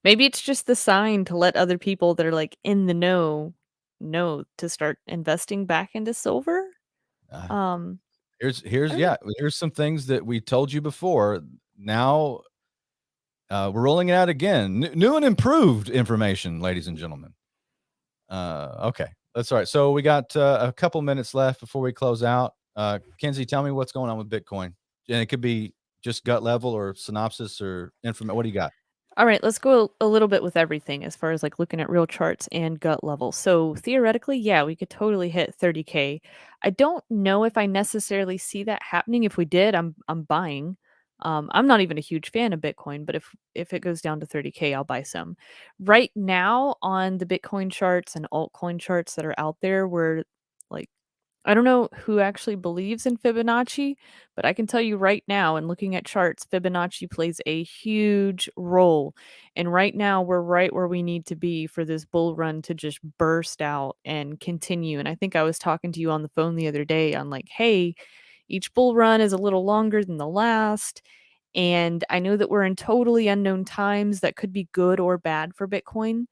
[SPEAKER 3] maybe it's just the sign to let other people that are like in the know to start investing back into silver.
[SPEAKER 2] uh,
[SPEAKER 3] Um, I
[SPEAKER 2] here's
[SPEAKER 3] don't know.
[SPEAKER 2] yeah, here's some things that we told you before. Now we're rolling it out again. New and improved information, ladies and gentlemen. Okay, that's all right. So we got a couple minutes left before we close out. Kenzie, tell me what's going on with Bitcoin, and it could be just gut level or synopsis or information. What do you got?
[SPEAKER 3] All right, let's go a little bit with everything as far as like looking at real charts and gut level. So theoretically, yeah, we could totally hit 30K. I don't know if I necessarily see that happening. If we did, I'm buying. I'm not even a huge fan of Bitcoin, but if it goes down to 30K, I'll buy some. Right now on the Bitcoin charts and altcoin charts that are out there, we're like I don't know who actually believes in Fibonacci, but I can tell you right now, and looking at charts, Fibonacci plays a huge role. And right now, we're right where we need to be for this bull run to just burst out and continue. And I think I was talking to you on the phone the other day on like, hey, each bull run is a little longer than the last. And I know that we're in totally unknown times that could be good or bad for Bitcoin.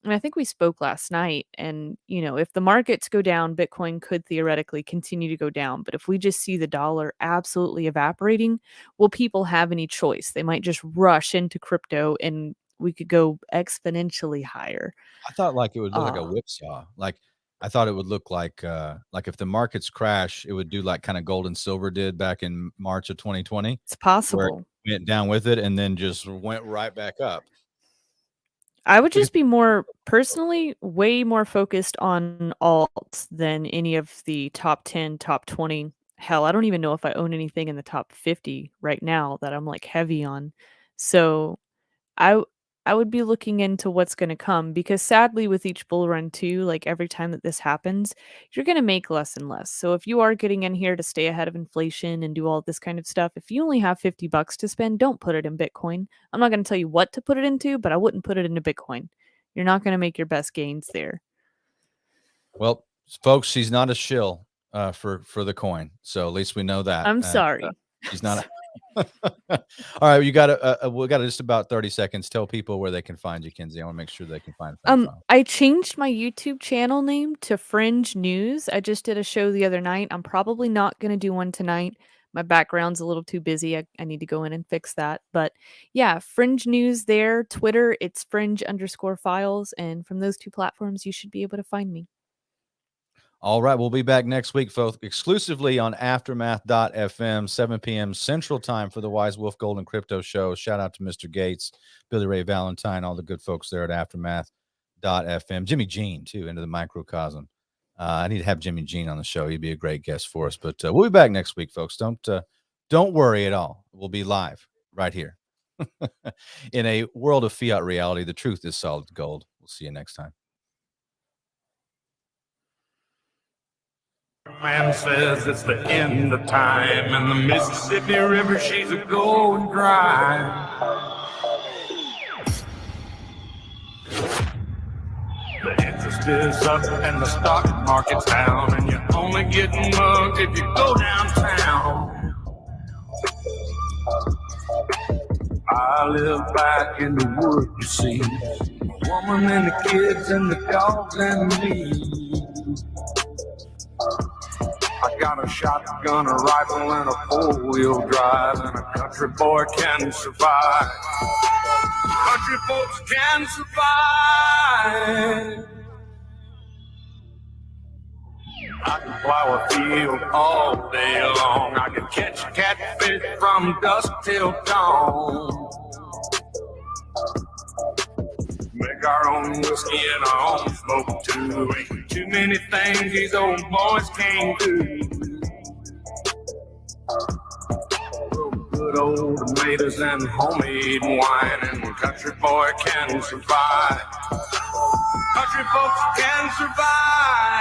[SPEAKER 3] And I think we spoke last night. And, if the markets go down, Bitcoin could theoretically continue to go down. But if we just see the dollar absolutely evaporating, will people have any choice? They might just rush into crypto and we could go exponentially higher.
[SPEAKER 2] I thought like it would look like a
[SPEAKER 3] Uh,
[SPEAKER 2] whipsaw. Like I thought it would look like if the markets crash, it would do like kind of gold and silver did back in March of 2020,
[SPEAKER 3] it's
[SPEAKER 2] where it
[SPEAKER 3] possible.
[SPEAKER 2] went down with it and then just went right back up.
[SPEAKER 3] I would
[SPEAKER 2] Because
[SPEAKER 3] just be more personally way more focused on alts than any of the top 10, top 20. Hell, I don't even know if I own anything in the top 50 right now that I'm like heavy on. So I w- I would be looking into what's going to come because sadly with each bull run too, like every time that this happens, you're going to make less and less. So if you are getting in here to stay ahead of inflation and do all this kind of stuff, if you only have $50 to spend, don't put it in Bitcoin. I'm not going to tell you what to put it into, but I wouldn't put it into Bitcoin. You're not going to make your best gains there.
[SPEAKER 2] well, folks, she's not a shill for the coin. So at least we know that.
[SPEAKER 3] I'm sorry.
[SPEAKER 2] She's not. All right, you got we got just about 30 seconds. Tell people where they can find you, Kenzie. I want to make sure they can find File.
[SPEAKER 3] I changed my YouTube channel name to Fringe News. I just did a show the other night. I'm probably not going to do one tonight. My background's a little too busy. I need to go in and fix that. But yeah, Fringe News there. Twitter, it's fringe_files. And from those two platforms, you should be able to find me.
[SPEAKER 2] All right, we'll be back next week, folks, exclusively on Aftermath.fm, 7 p.m. Central Time for the Wise Wolf Golden Crypto Show. Shout out to Mr. Gates, Billy Ray Valentine, all the good folks there at Aftermath.fm. Jimmy Jean, too, into the microcosm. I need to have Jimmy Jean on the show. He'd be a great guest for us. But we'll be back next week, folks. Don't worry at all. We'll be live right here. In a world of fiat reality, the truth is solid gold. We'll see you next time.
[SPEAKER 1] Man says it's the end of time, and the Mississippi River, she's a going dry. The interest is up and the stock market's down, and you're only getting mugged if you go downtown. I live back in the woods, you see, the woman and the kids and the dogs and me. I got a shotgun, a rifle, and a four-wheel drive, and a country boy can survive. Country folks can survive. I can plow a field all day long. I can catch catfish from dusk till dawn. Make our own whiskey and our own smoke too. Ain't too many things these old boys can't do. Good old tomatoes and homemade wine, and country boy can survive. Country folks can survive.